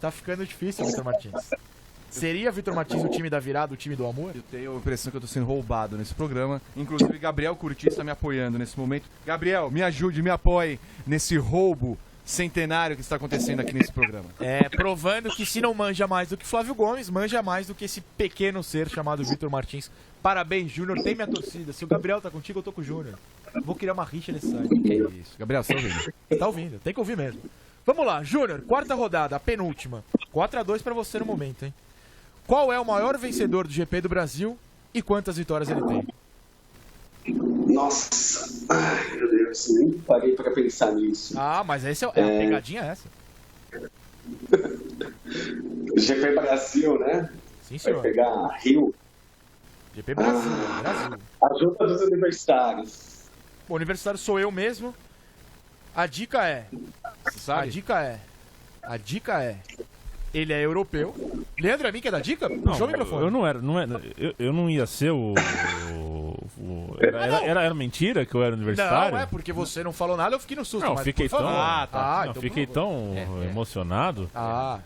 Tá ficando difícil, Vitor Martins. Seria Vitor Martins o time da virada, o time do amor? Eu tenho a impressão que eu tô sendo roubado nesse programa. Inclusive, Gabriel Curtis tá me apoiando nesse momento. Gabriel, me ajude, me apoie nesse roubo centenário que está acontecendo aqui nesse programa. É, provando que se não manja mais do que Flávio Gomes, manja mais do que esse pequeno ser chamado Vitor Martins. Parabéns, Júnior, tem minha torcida. Se o Gabriel tá contigo, eu tô com o Júnior. Vou criar uma rixa nesse site. Isso. Gabriel, você tá ouvindo? Tá ouvindo, tem que ouvir mesmo. Vamos lá, Júnior, quarta rodada, a penúltima. 4x2 pra você no momento, hein? Qual é o maior vencedor do GP do Brasil e quantas vitórias ele tem? Nossa. Ai, meu Deus. Nem parei pra pensar nisso. Ah, mas essa é a pegadinha essa. GP Brasil, né? Sim, Vai senhor. pegar Rio. GP Brasil, Brasil. Ajuda dos universitários. O universitário sou eu mesmo. A dica é... Você A sabe? dica é... Ele é europeu. Leandro, é mim que é da dica? Puxou o microfone. Eu não era, eu não ia ser era mentira que eu era universitário? Não, é porque você não falou nada, eu fiquei no susto. Não, mas, fiquei por tão, favor. não, então, fiquei por favor. tão emocionado. Ah,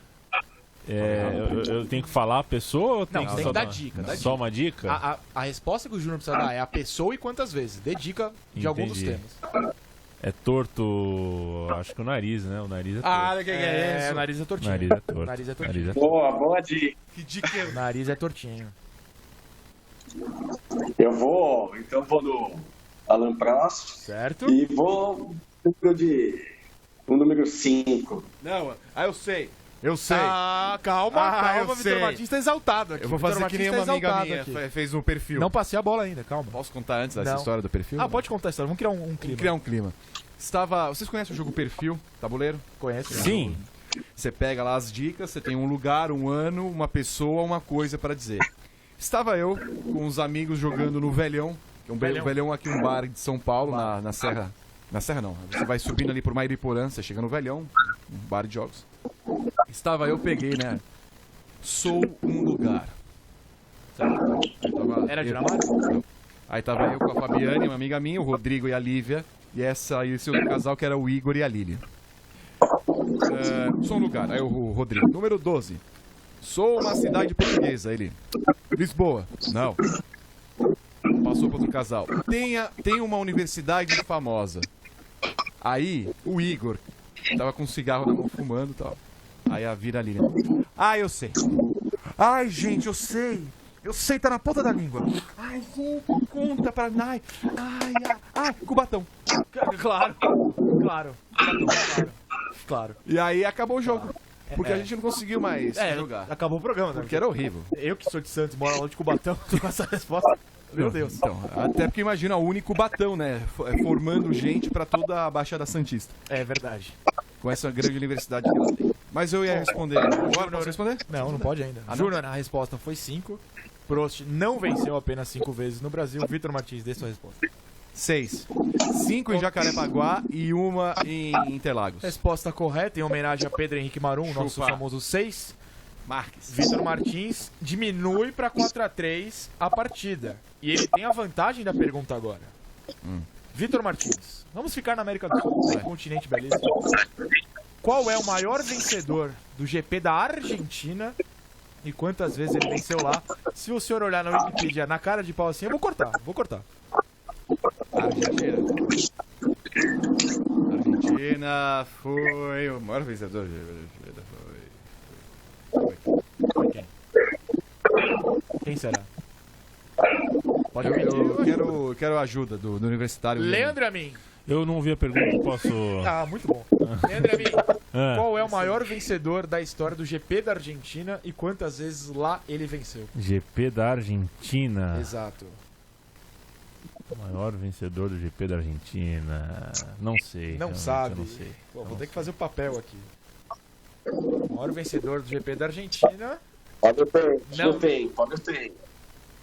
Eu tenho que falar a pessoa ou não, tenho você tem só que dar dar- dica. Dá Só dica. uma dica? A resposta que o Júnior precisa dar é a pessoa e quantas vezes. Dê dica de algum dos Entendi. temas. É torto, acho que o nariz, né? O nariz é torto. que é, o nariz é tortinho. Nariz é torto. Nariz é tortinho. Nariz é torto. Boa dica. Que dica é? O nariz é tortinho. Eu vou no Alan Prost Certo? e vou no número 5. Não, eu sei. Eu sei. Ah, calma, Ah, eu calma, Vitor sei. Martins tá exaltado aqui. Eu vou Vitor fazer que nem Martins uma tá amiga exaltado minha aqui. fez no perfil. Não passei a bola ainda, calma. Posso contar antes dessa Não. história do perfil? Ah, pode contar a história. Vamos criar um clima. Vamos criar um clima. Vocês conhecem o jogo Perfil, tabuleiro? Conhece? Sim. Você pega lá as dicas, você tem um lugar, um ano, uma pessoa, uma coisa pra dizer. Estava eu com uns amigos jogando no Velhão, que é Velhão. Velhão aqui, um bar de São Paulo, na Serra. Na Serra não, você vai subindo ali por Mairiporã, você chega no Velhão, um bar de jogos. Estava eu, peguei, né? Sou um lugar. Certo? Era Dinamarca? Aí tava eu com a Fabiane, uma amiga minha, o Rodrigo e a Lívia, e esse outro casal que era o Igor e a Lilian. Sou um lugar, aí o Rodrigo. Número 12. Sou uma cidade portuguesa, ele. Lisboa. Não. Passou para outro casal. Tem uma universidade famosa. Aí, o Igor tava com um cigarro na mão fumando e tal. Aí a vira ali. Ah, eu sei. Ai, gente, eu sei. Eu sei, tá na ponta da língua. Ai, gente, conta pra... Ai, Cubatão. Claro. Claro. E aí acabou o jogo. Porque a gente não conseguiu mais É, jogar. acabou o programa, né? Porque era horrível. Eu que sou de Santos, moro lá de Cubatão, tô com essa resposta. Meu Deus. Então, até porque imagina o único Cubatão, né? Formando gente pra toda a Baixada Santista. É verdade. Com essa grande universidade que ela tem. Mas eu ia responder. Agora posso responder? Não pode ainda. não? Júnior, a resposta foi 5. Prost não venceu apenas 5 vezes no Brasil. Vitor Martins, dê sua resposta. 6. 5 em Jacarepaguá e uma em Interlagos. Resposta correta, em homenagem a Pedro Henrique Marum, nosso Chupa. famoso 6. Marques. Vitor Martins diminui para 4-3 a partida. E ele tem a vantagem da pergunta agora. Vitor Martins, vamos ficar na América do Sul, um continente belíssimo. Qual é o maior vencedor do GP da Argentina e quantas vezes ele venceu lá? Se o senhor olhar na Wikipedia na cara de pau assim, eu vou cortar. Argentina. Argentina foi o maior vencedor. Foi quem? Quem será? Pode repetir. Eu quero a ajuda do universitário. Leandro Amin. Eu não vi a pergunta, posso... Ah, muito bom. Leandro Amin, Ah, qual é o maior vencedor da história do GP da Argentina e quantas vezes lá ele venceu? GP da Argentina. Exato. O maior vencedor do GP da Argentina. Não sei. Não realmente, sabe. eu não sei. Pô, vou ter que fazer o papel aqui. O maior vencedor do GP da Argentina. Pode ter, Não. pode ter.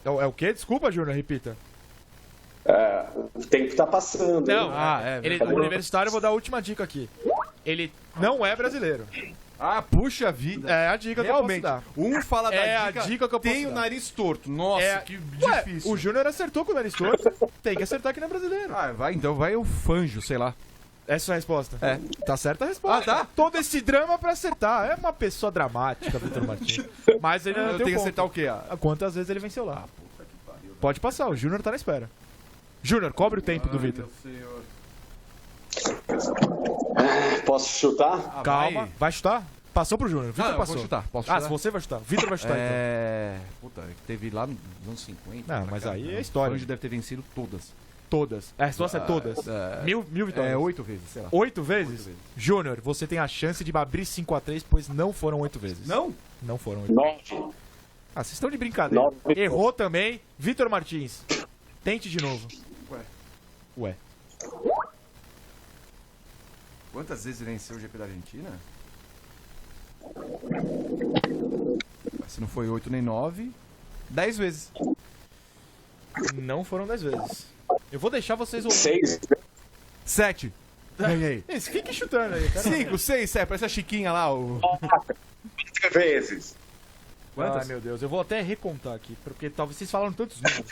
É o quê? Desculpa, Júnior, repita. O tempo tá passando. Não, Ah, ele, verdade. o universitário, eu vou dar a última dica aqui. Ele não é brasileiro. Ah, puxa vida. É a dica Realmente, que eu posso um fala É da a dica que eu posso tem o dar. nariz torto. Nossa, É- que dar. difícil. O Júnior acertou com o nariz torto. Tem que acertar que não é brasileiro. Ah, vai o fanjo, sei lá. Essa é a resposta. É. Tá certa a resposta. Ah, tá? Todo esse drama pra acertar. É uma pessoa dramática, Vitor Martins. Mas ele não Eu tem tenho que ponto. acertar o quê? Quantas vezes ele venceu lá? Pode passar, o Júnior tá na espera. Júnior, cobre o tempo do Vitor. Posso chutar? Ah, Calma, vai chutar? Passou pro Júnior. Vitor Não, eu passou. vou chutar. Posso Ah, chutar? se você vai chutar. Vitor vai chutar, então. Puta, teve lá nos anos 50. Não, pra mas cá. aí é O história. Fanjo deve ter vencido todas. Todas. A resposta é todas. Mil vitórias. 8 vezes, sei lá. 8 vezes? Júnior, você tem a chance de abrir 5-3, pois não foram 8 vezes. Não? Não foram 8 vezes. 9. Ah, vocês estão de brincadeira. 9. Errou também. Vitor Martins, tente de novo. Ué. Quantas vezes venceu o GP da Argentina? Se não foi 8 nem 9, 10 vezes. Não foram 10 vezes. Eu vou deixar vocês ouvirem. 6. 7. Ganhei. Fique chutando aí, cara. 5, 6, 7. Parece a Chiquinha lá. 4 vezes. Ai, meu Deus, eu vou até recontar aqui, porque talvez vocês falaram tantos números.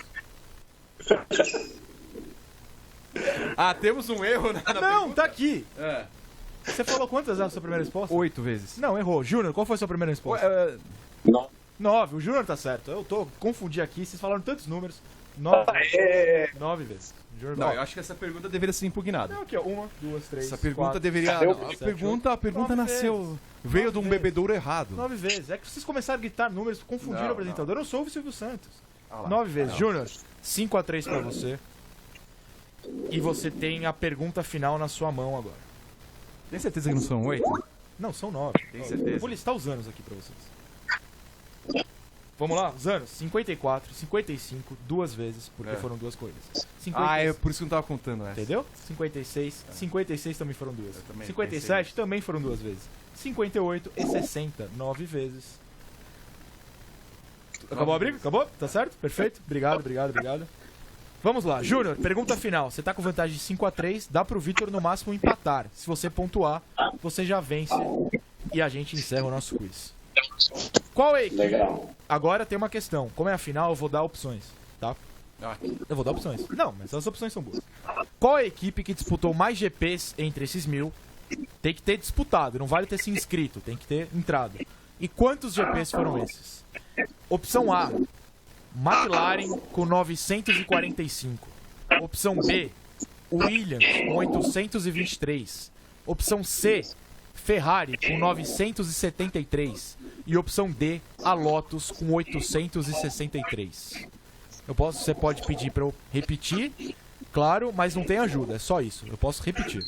Ah, temos um erro na Não, tá aqui. É. Você falou quantas é a sua primeira resposta? 8 vezes. Não, errou. Júnior, qual foi a sua primeira resposta? 9. 9. O Júnior tá certo. Eu tô confundi aqui, vocês falaram tantos números. 9 vezes. Júnior, Não, ó. eu acho que essa pergunta deveria ser impugnada. Não, aqui, ó. 1, 2, 3. Essa pergunta 4, deveria. Eu- A pergunta 9 nasceu. Veio de um vezes. bebedouro errado. 9 vezes. É que vocês começaram a gritar números, confundiram Não, o apresentador. Eu sou o Silvio Santos. Ah lá. 9 vezes. Júnior, 5-3 pra você. E você tem a pergunta final na sua mão agora. Tem certeza que não são 8? Não, são 9. Tem certeza? Eu vou listar os anos aqui pra vocês. Vamos lá, os anos? 54, 55, 2 vezes, porque foram 2 corridas. 56, por isso que eu não tava contando essa. entendeu? 56, 56 também foram 2. também 57 também foram 2 vezes. 58 e 60, 9 vezes. Acabou a briga? Acabou? Tá certo? Perfeito. Obrigado. Vamos lá, Júnior, pergunta final. Você tá com vantagem de 5-3, dá pro Vitor no máximo empatar. Se você pontuar, você já vence e a gente encerra o nosso quiz. Qual é a equipe? Legal. Agora tem uma questão. Como é a final, eu vou dar opções, tá? Ah, Eu vou dar opções. Não, mas as opções são boas. Qual é a equipe que disputou mais GPs entre esses 1000? Tem que ter disputado, não vale ter se inscrito, tem que ter entrado. E quantos GPs foram esses? Opção A, McLaren com 945. Opção B, Williams com 823. Opção C, Ferrari com 973. E opção D, a Lotus com 863. Você pode pedir para eu repetir, claro, mas não tem ajuda, é só isso. Eu posso repetir.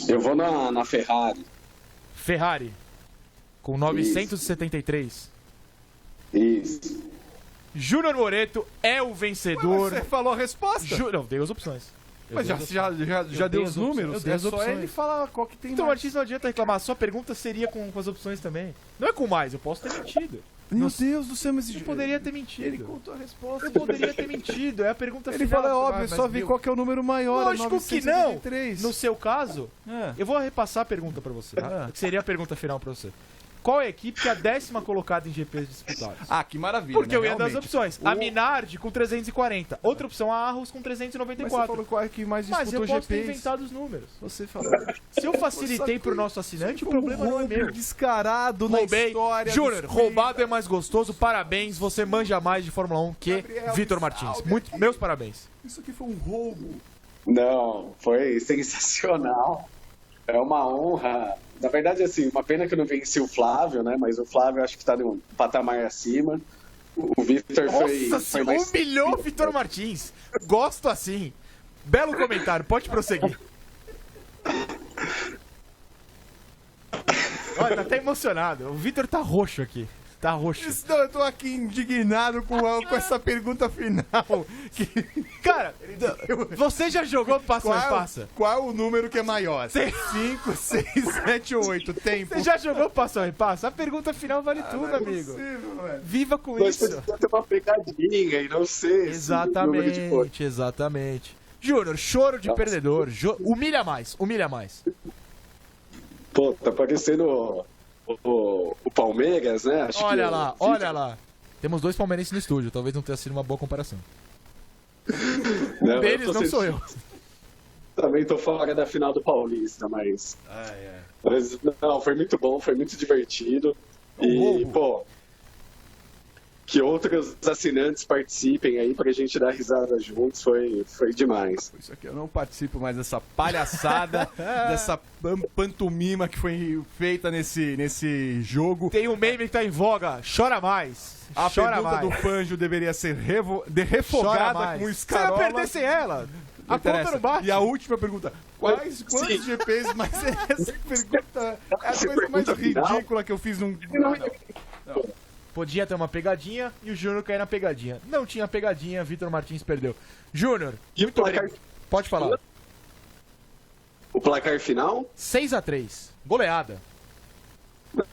Eu vou na Ferrari. Ferrari com 973. Isso. Júnior Moreto é o vencedor. Você falou a resposta? Não, dei as opções. Eu Mas dei as já Eu deu dei os as opções, eu números? dei É as só opções. ele falar qual que tem Então, mais. Martins, não adianta reclamar. Sua pergunta seria com as opções também. Não é com mais, eu posso ter mentido. Meu Deus do céu, mas Eu poderia ter mentido. Ele contou a resposta. Eu poderia ter mentido. É a pergunta Ele final. fala, é óbvio, é Mas só ver viu? qual que é o número maior. Lógico que não. 973. No seu caso, É. eu vou repassar a pergunta pra você. Ah. Que seria a pergunta final pra você. Qual é a equipe que é a 10ª colocada em GPs disputados? Ah, que maravilha. Porque né? eu ia dar as Realmente. opções. A Minardi com 340. Outra opção, a Arros com Mas você 394. falou qual é que mais Mas eu disputou posso ter GPs. inventado os números. Você falou. Se eu facilitei pro nosso assinante, o problema não é meu. Descarado na Roubei. história. Júnior, dos roubado é mais gostoso. Parabéns, você manja mais de Fórmula 1 que Gabriel, Vitor me Martins. salve Muito, aqui. meus parabéns. Isso aqui foi um roubo. Não, foi sensacional. É uma honra. Na verdade, assim, uma pena que eu não venci o Flávio, né? Mas o Flávio acho que tá num patamar acima. O Vitor foi Nossa, mais... humilhou o Vitor Martins. Gosto assim. Belo comentário, pode prosseguir. Olha, tá até emocionado. O Vitor tá roxo aqui. Tá roxo. Não, eu tô aqui indignado com essa pergunta final. Cara, você já jogou passo a passa? Qual o número que é maior? 5, 6, 7, 8. Tempo. Você já jogou passo a passa? A pergunta final vale tudo, amigo. Viva com Mas isso. podia ter uma pegadinha e não sei. esse número de cor. Exatamente. Júnior, choro de perdedor. Humilha mais, humilha mais. Pô, tá parecendo o Palmeiras, né? Acho Olha que lá, olha lá. Temos 2 palmeirenses no estúdio, talvez não tenha sido uma boa comparação. Não, Um deles tô não sou eu. Também tô fora da final do Paulista, mas... Mas, não, foi muito bom, foi muito divertido. E, pô, que outros assinantes participem aí pra gente dar risada juntos, foi demais. Isso aqui eu não participo mais dessa palhaçada, dessa pantomima que foi feita nesse jogo. Tem um meme que tá em voga, chora mais. A chora pergunta mais. do Fanjo deveria ser Chora refogada mais. com Você escarola. vai perder sem ela. Não A conta interessa. não bate. E a última pergunta. Quantos GPs? Mas essa pergunta é a Essa coisa mais pergunta final? ridícula que eu fiz num... Podia ter uma pegadinha e o Júnior cair na pegadinha. Não tinha pegadinha, Vitor Martins perdeu. Júnior, E o muito placar, obrigado. Pode falar. o placar final? 6-3. Goleada.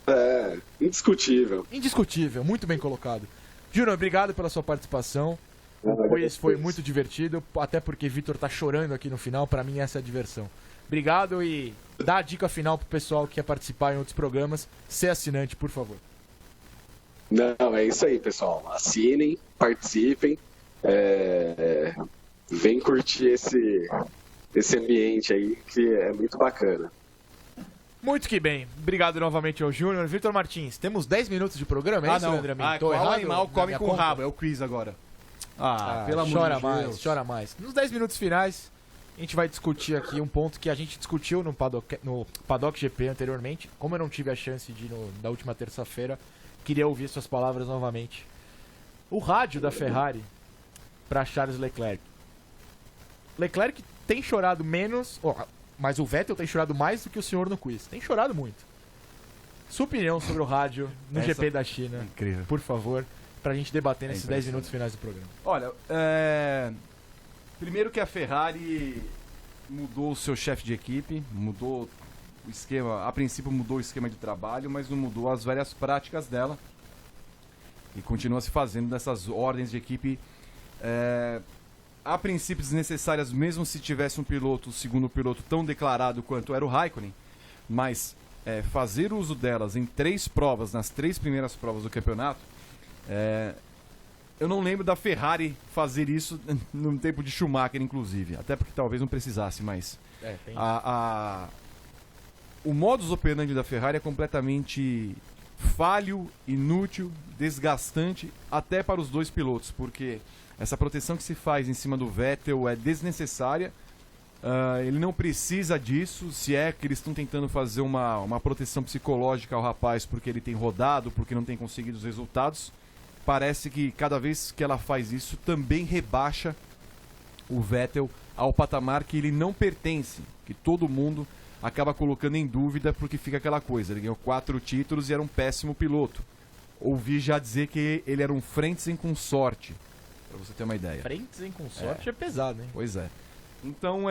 É indiscutível. Indiscutível, muito bem colocado. Júnior, obrigado pela sua participação. O quiz foi muito divertido, até porque Vitor tá chorando aqui no final, pra mim essa é a diversão. Obrigado e dá a dica final pro pessoal que quer participar em outros programas. Ser assinante, por favor. Não, é isso aí, pessoal. Assinem, participem. Vem curtir esse ambiente aí, que é muito bacana. Muito que bem. Obrigado novamente ao Júnior. Vitor Martins, temos 10 minutos de programa, é isso, Leandro Amin? Tô qual errado? animal Na come minha com conta? rabo? É o quiz agora. Pelo amor chora de mais, Deus. chora mais. Nos 10 minutos finais, a gente vai discutir aqui um ponto que a gente discutiu no Paddock GP anteriormente. Como eu não tive a chance de ir na última terça-feira, queria ouvir suas palavras novamente. O rádio da Ferrari para Charles Leclerc. Leclerc tem chorado menos... Mas o Vettel tem chorado mais do que o senhor no quiz. Tem chorado muito. Sua opinião sobre o rádio no GP da China, Incrível. por favor, pra gente debater nesses 10 minutos finais do programa. Olha, primeiro que a Ferrari mudou o seu chefe de equipe, mudou o esquema, a princípio mudou o esquema de trabalho, mas não mudou as várias práticas dela. E continua se fazendo dessas ordens de equipe, a princípio desnecessárias, mesmo se tivesse um piloto, o segundo piloto, tão declarado quanto era o Raikkonen, mas fazer uso delas em 3 provas, nas 3 primeiras provas do campeonato, eu não lembro da Ferrari fazer isso no tempo de Schumacher, inclusive, até porque talvez não precisasse, mas Tem o modus operandi da Ferrari é completamente falho, inútil, desgastante, até para os 2 pilotos, porque essa proteção que se faz em cima do Vettel é desnecessária. Ele não precisa disso. Se é que eles estão tentando fazer uma proteção psicológica ao rapaz porque ele tem rodado, porque não tem conseguido os resultados, parece que cada vez que ela faz isso também rebaixa o Vettel ao patamar que ele não pertence, que todo mundo acaba colocando em dúvida, porque fica aquela coisa: ele ganhou 4 títulos e era um péssimo piloto. Ouvi já dizer que ele era um Frentzen com sorte, pra você ter uma ideia. Frentzen com sorte é pesado, hein? Pois é. Então,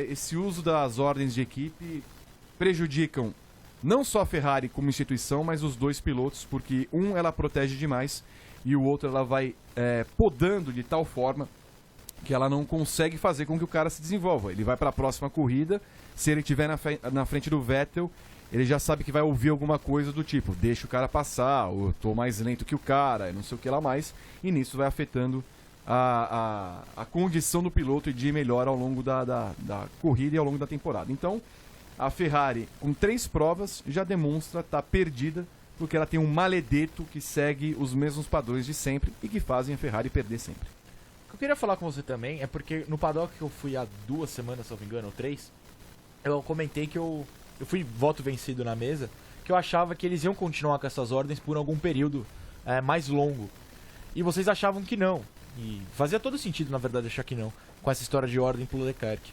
esse uso das ordens de equipe prejudicam não só a Ferrari como instituição, mas os 2 pilotos, porque ela protege demais e o outro ela vai podando de tal forma que ela não consegue fazer com que o cara se desenvolva. Ele vai para a próxima corrida, se ele estiver na frente do Vettel, ele já sabe que vai ouvir alguma coisa do tipo: deixa o cara passar, ou eu tô mais lento que o cara, não sei o que lá mais, e nisso vai afetando a condição do piloto de ir melhor ao longo da corrida e ao longo da temporada. Então, a Ferrari, com 3 provas, já demonstra estar perdida, porque ela tem um maledeto que segue os mesmos padrões de sempre e que fazem a Ferrari perder sempre. O que eu queria falar com você também é porque no paddock que eu fui há 2 semanas, se eu não me engano, ou 3, eu comentei que eu fui voto vencido na mesa, que eu achava que eles iam continuar com essas ordens por algum período mais longo. E vocês achavam que não. E fazia todo sentido, na verdade, achar que não, com essa história de ordem pro Leclerc.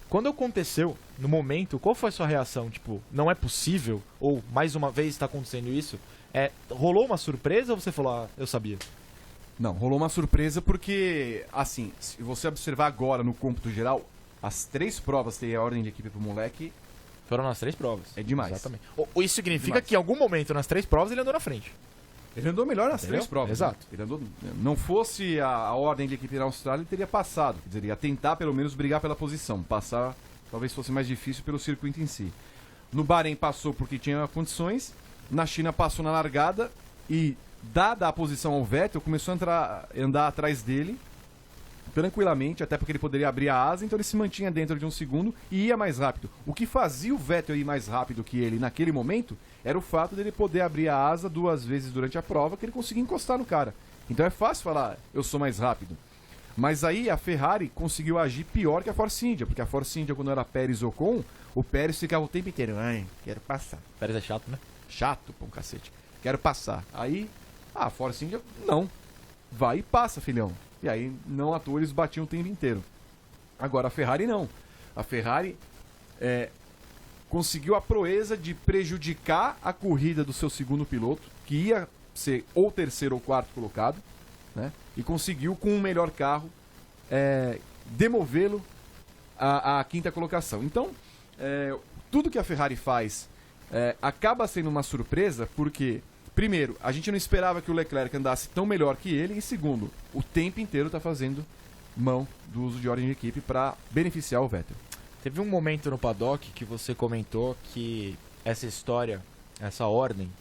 Quando aconteceu, no momento, qual foi a sua reação? Tipo, não é possível? Ou, mais uma vez, está acontecendo isso? Rolou uma surpresa ou você falou, eu sabia? Não, rolou uma surpresa porque, assim, se você observar agora no cômputo geral, as 3 provas tem a ordem de equipe pro moleque. Foram nas 3 provas. É demais. Exatamente. Isso significa Demais. que em algum momento, nas 3 provas, ele andou na frente. Ele andou melhor nas Entendeu? 3 provas. Exato. Né? Ele andou, não fosse a ordem de equipe na Austrália, ele teria passado. Quer dizer, ele ia tentar pelo menos brigar pela posição. Passar talvez fosse mais difícil pelo circuito em si. No Bahrein passou porque tinha condições. Na China passou na largada e, dada a posição ao Vettel, começou a andar atrás dele tranquilamente, até porque ele poderia abrir a asa, então ele se mantinha dentro de um segundo e ia mais rápido. O que fazia o Vettel ir mais rápido que ele naquele momento era o fato dele poder abrir a asa 2 vezes durante a prova, que ele conseguia encostar no cara. Então é fácil falar, eu sou mais rápido. Mas aí a Ferrari conseguiu agir pior que a Force India, porque a Force India, quando era Pérez ou Ocon, o Pérez ficava o tempo inteiro: ai, quero passar. Pérez é chato, né? Chato, pô, cacete. Quero passar. Aí, a Force India, não. Vai e passa, filhão. E aí, não à toa, eles batiam o tempo inteiro. Agora, a Ferrari não. A Ferrari conseguiu a proeza de prejudicar a corrida do seu segundo piloto, que ia ser ou 3º ou 4º colocado, né? E conseguiu, com um melhor carro, demovê-lo à 5ª colocação. Então, tudo que a Ferrari faz acaba sendo uma surpresa, porque, primeiro, a gente não esperava que o Leclerc andasse tão melhor que ele, e segundo, o tempo inteiro está fazendo mão do uso de ordem de equipe para beneficiar o Vettel. Teve um momento no paddock que você comentou que essa história, essa ordem,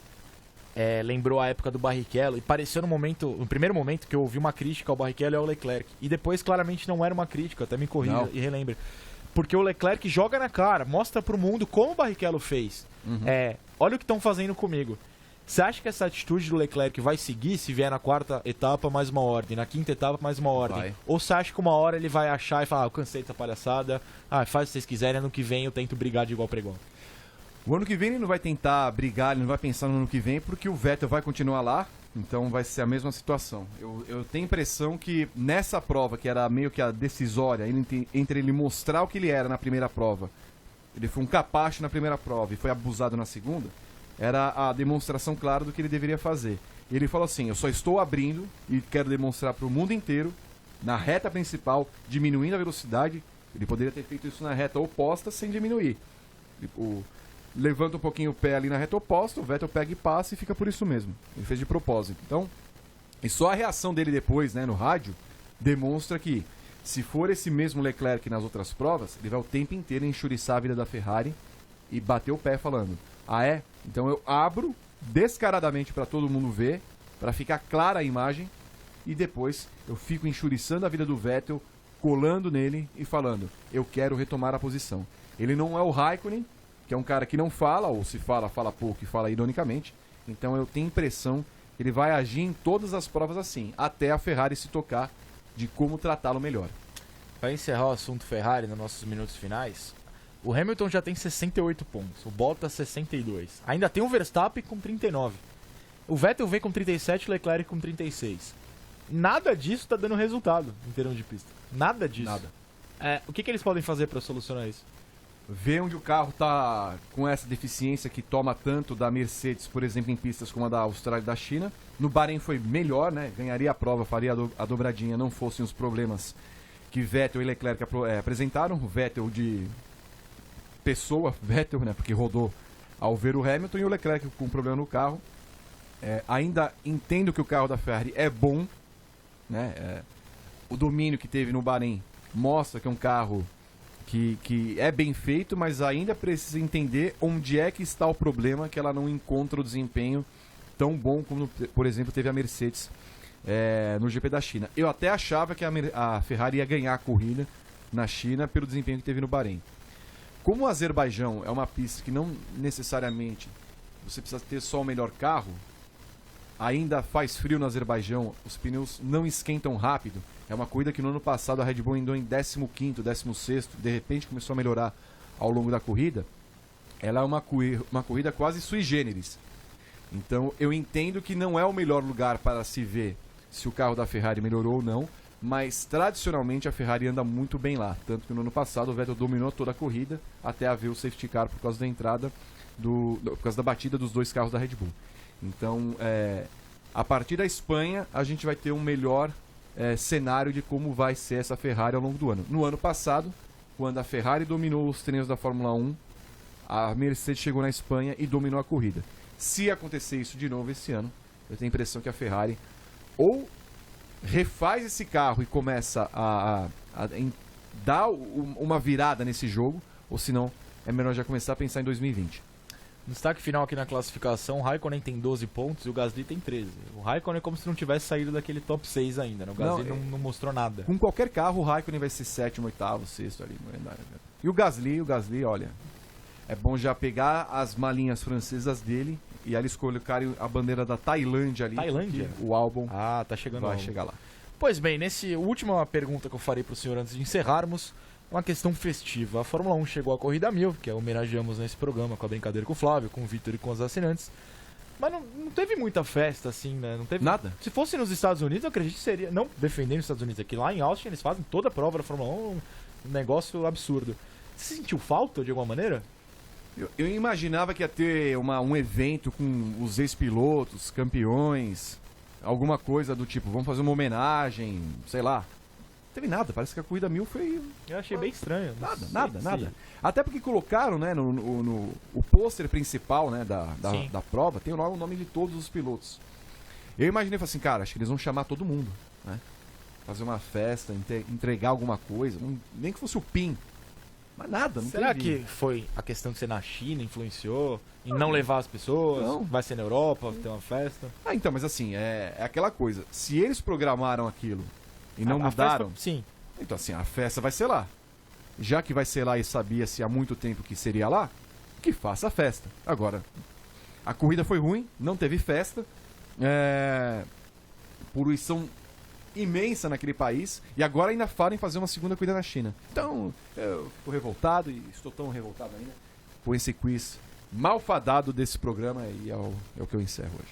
lembrou a época do Barrichello, e pareceu no primeiro momento que eu ouvi uma crítica ao Barrichello e ao Leclerc, e depois claramente não era uma crítica, até me corrija e relembre. Porque o Leclerc joga na cara, mostra pro mundo como o Barrichello fez. Olha o que estão fazendo comigo. Você acha que essa atitude do Leclerc vai seguir se vier na 4ª etapa mais uma ordem, na 5ª etapa mais uma ordem? Vai. Ou você acha que uma hora ele vai achar e falar, eu cansei dessa palhaçada, faz o que vocês quiserem, ano que vem eu tento brigar de igual para igual? O ano que vem ele não vai tentar brigar, ele não vai pensar no ano que vem, porque o Vettel vai continuar lá, então vai ser a mesma situação. Eu tenho a impressão que nessa prova, que era meio que a decisória, entre ele mostrar o que ele era na primeira prova, ele foi um capacho na primeira prova e foi abusado na segunda, era a demonstração clara do que ele deveria fazer. E ele falou assim, eu só estou abrindo e quero demonstrar para o mundo inteiro, na reta principal, diminuindo a velocidade. Ele poderia ter feito isso na reta oposta sem diminuir. Levanta um pouquinho o pé ali na reta oposta, o Vettel pega e passa e fica por isso mesmo. Ele fez de propósito. Então, e só a reação dele depois, né, no rádio, demonstra que, se for esse mesmo Leclerc nas outras provas, ele vai o tempo inteiro enxuriçar a vida da Ferrari e bater o pé falando, ah é? Então eu abro descaradamente para todo mundo ver, para ficar clara a imagem, e depois eu fico enxuriçando a vida do Vettel, colando nele e falando, eu quero retomar a posição. Ele não é o Raikkonen, que é um cara que não fala, ou se fala, fala pouco e fala ironicamente, então eu tenho a impressão que ele vai agir em todas as provas assim, até a Ferrari se tocar de como tratá-lo melhor. Para encerrar o assunto Ferrari nos nossos minutos finais, o Hamilton já tem 68 pontos, o Bottas 62. Ainda tem o Verstappen com 39. O Vettel vem com 37, o Leclerc com 36. Nada disso está dando resultado em termos de pista. Nada disso. Nada. O que eles podem fazer para solucionar isso? Ver onde o carro está com essa deficiência que toma tanto da Mercedes, por exemplo, em pistas como a da Austrália e da China. No Bahrein foi melhor, né? Ganharia a prova, faria a dobradinha, não fossem os problemas que Vettel e Leclerc apresentaram. O Vettel de pessoa, Vettel, né? Porque rodou ao ver o Hamilton, e o Leclerc com problema no carro. Ainda entendo que o carro da Ferrari é bom, né? O domínio que teve no Bahrein mostra que é um carro que é bem feito, mas ainda precisa entender onde é que está o problema, que ela não encontra o desempenho tão bom como, por exemplo, teve a Mercedes no GP da China. Eu até achava que a Ferrari ia ganhar a corrida na China pelo desempenho que teve no Bahrein. Como o Azerbaijão é uma pista que não necessariamente você precisa ter só o melhor carro, ainda faz frio no Azerbaijão, os pneus não esquentam rápido. É uma corrida que no ano passado a Red Bull andou em 15º, 16º, de repente começou a melhorar ao longo da corrida. Ela é uma corrida quase sui generis. Então eu entendo que não é o melhor lugar para se ver se o carro da Ferrari melhorou ou não, mas tradicionalmente a Ferrari anda muito bem lá. Tanto que no ano passado o Vettel dominou toda a corrida até haver o safety car por causa da entrada, por causa da batida dos dois carros da Red Bull. Então, a partir da Espanha, a gente vai ter um melhor cenário de como vai ser essa Ferrari ao longo do ano. No ano passado, quando a Ferrari dominou os treinos da Fórmula 1, a Mercedes chegou na Espanha e dominou a corrida. Se acontecer isso de novo esse ano, eu tenho a impressão que a Ferrari ou refaz esse carro e começa a dar uma virada nesse jogo, ou senão é melhor já começar a pensar em 2020. Destaque final aqui na classificação, o Raikkonen tem 12 pontos e o Gasly tem 13. O Raikkonen é como se não tivesse saído daquele top 6 ainda, né? O Gasly não mostrou nada. Com qualquer carro, o Raikkonen vai ser 7º, 8º, 6º ali. E o Gasly, olha, é bom já pegar as malinhas francesas dele e ali colocarem a bandeira da Tailândia ali. Tailândia? O álbum tá chegando vai chegar lá. Pois bem, última pergunta que eu farei pro senhor antes de encerrarmos, uma questão festiva. A Fórmula 1 chegou à corrida 1000, que homenageamos nesse programa com a brincadeira com o Flávio, com o Vitor e com os assinantes. Mas não teve muita festa, assim, né? Não teve nada. Se fosse nos Estados Unidos, eu acredito que seria... Não defendendo os Estados Unidos aqui. Lá em Austin, eles fazem toda a prova da Fórmula 1, um negócio absurdo. Você sentiu falta, de alguma maneira? Eu imaginava que ia ter um evento com os ex-pilotos, campeões, alguma coisa do tipo, vamos fazer uma homenagem, sei lá. Não teve nada, parece que a corrida 1000 foi... Eu achei bem estranho. Nada. Até porque colocaram, né, o pôster principal, né, da prova, tem lá o nome de todos os pilotos. Eu imaginei, falei assim, cara, acho que eles vão chamar todo mundo, né? Fazer uma festa, entregar alguma coisa, nem que fosse o PIN. Mas nada, não Será teve. que foi a questão de ser na China, influenciou? Em não levar as pessoas? Não. Vai ser na Europa, ter uma festa? Então, mas assim, é aquela coisa. Se eles programaram aquilo e não A mudaram, festa, sim. então assim, a festa vai ser lá. Já que vai ser lá e sabia-se há muito tempo que seria lá, que faça a festa. Agora, a corrida foi ruim, não teve festa, poluição imensa naquele país, e agora ainda falam em fazer uma segunda corrida na China. Então, eu fico revoltado, e estou tão revoltado ainda, com esse quiz malfadado desse programa, e é o que eu encerro hoje.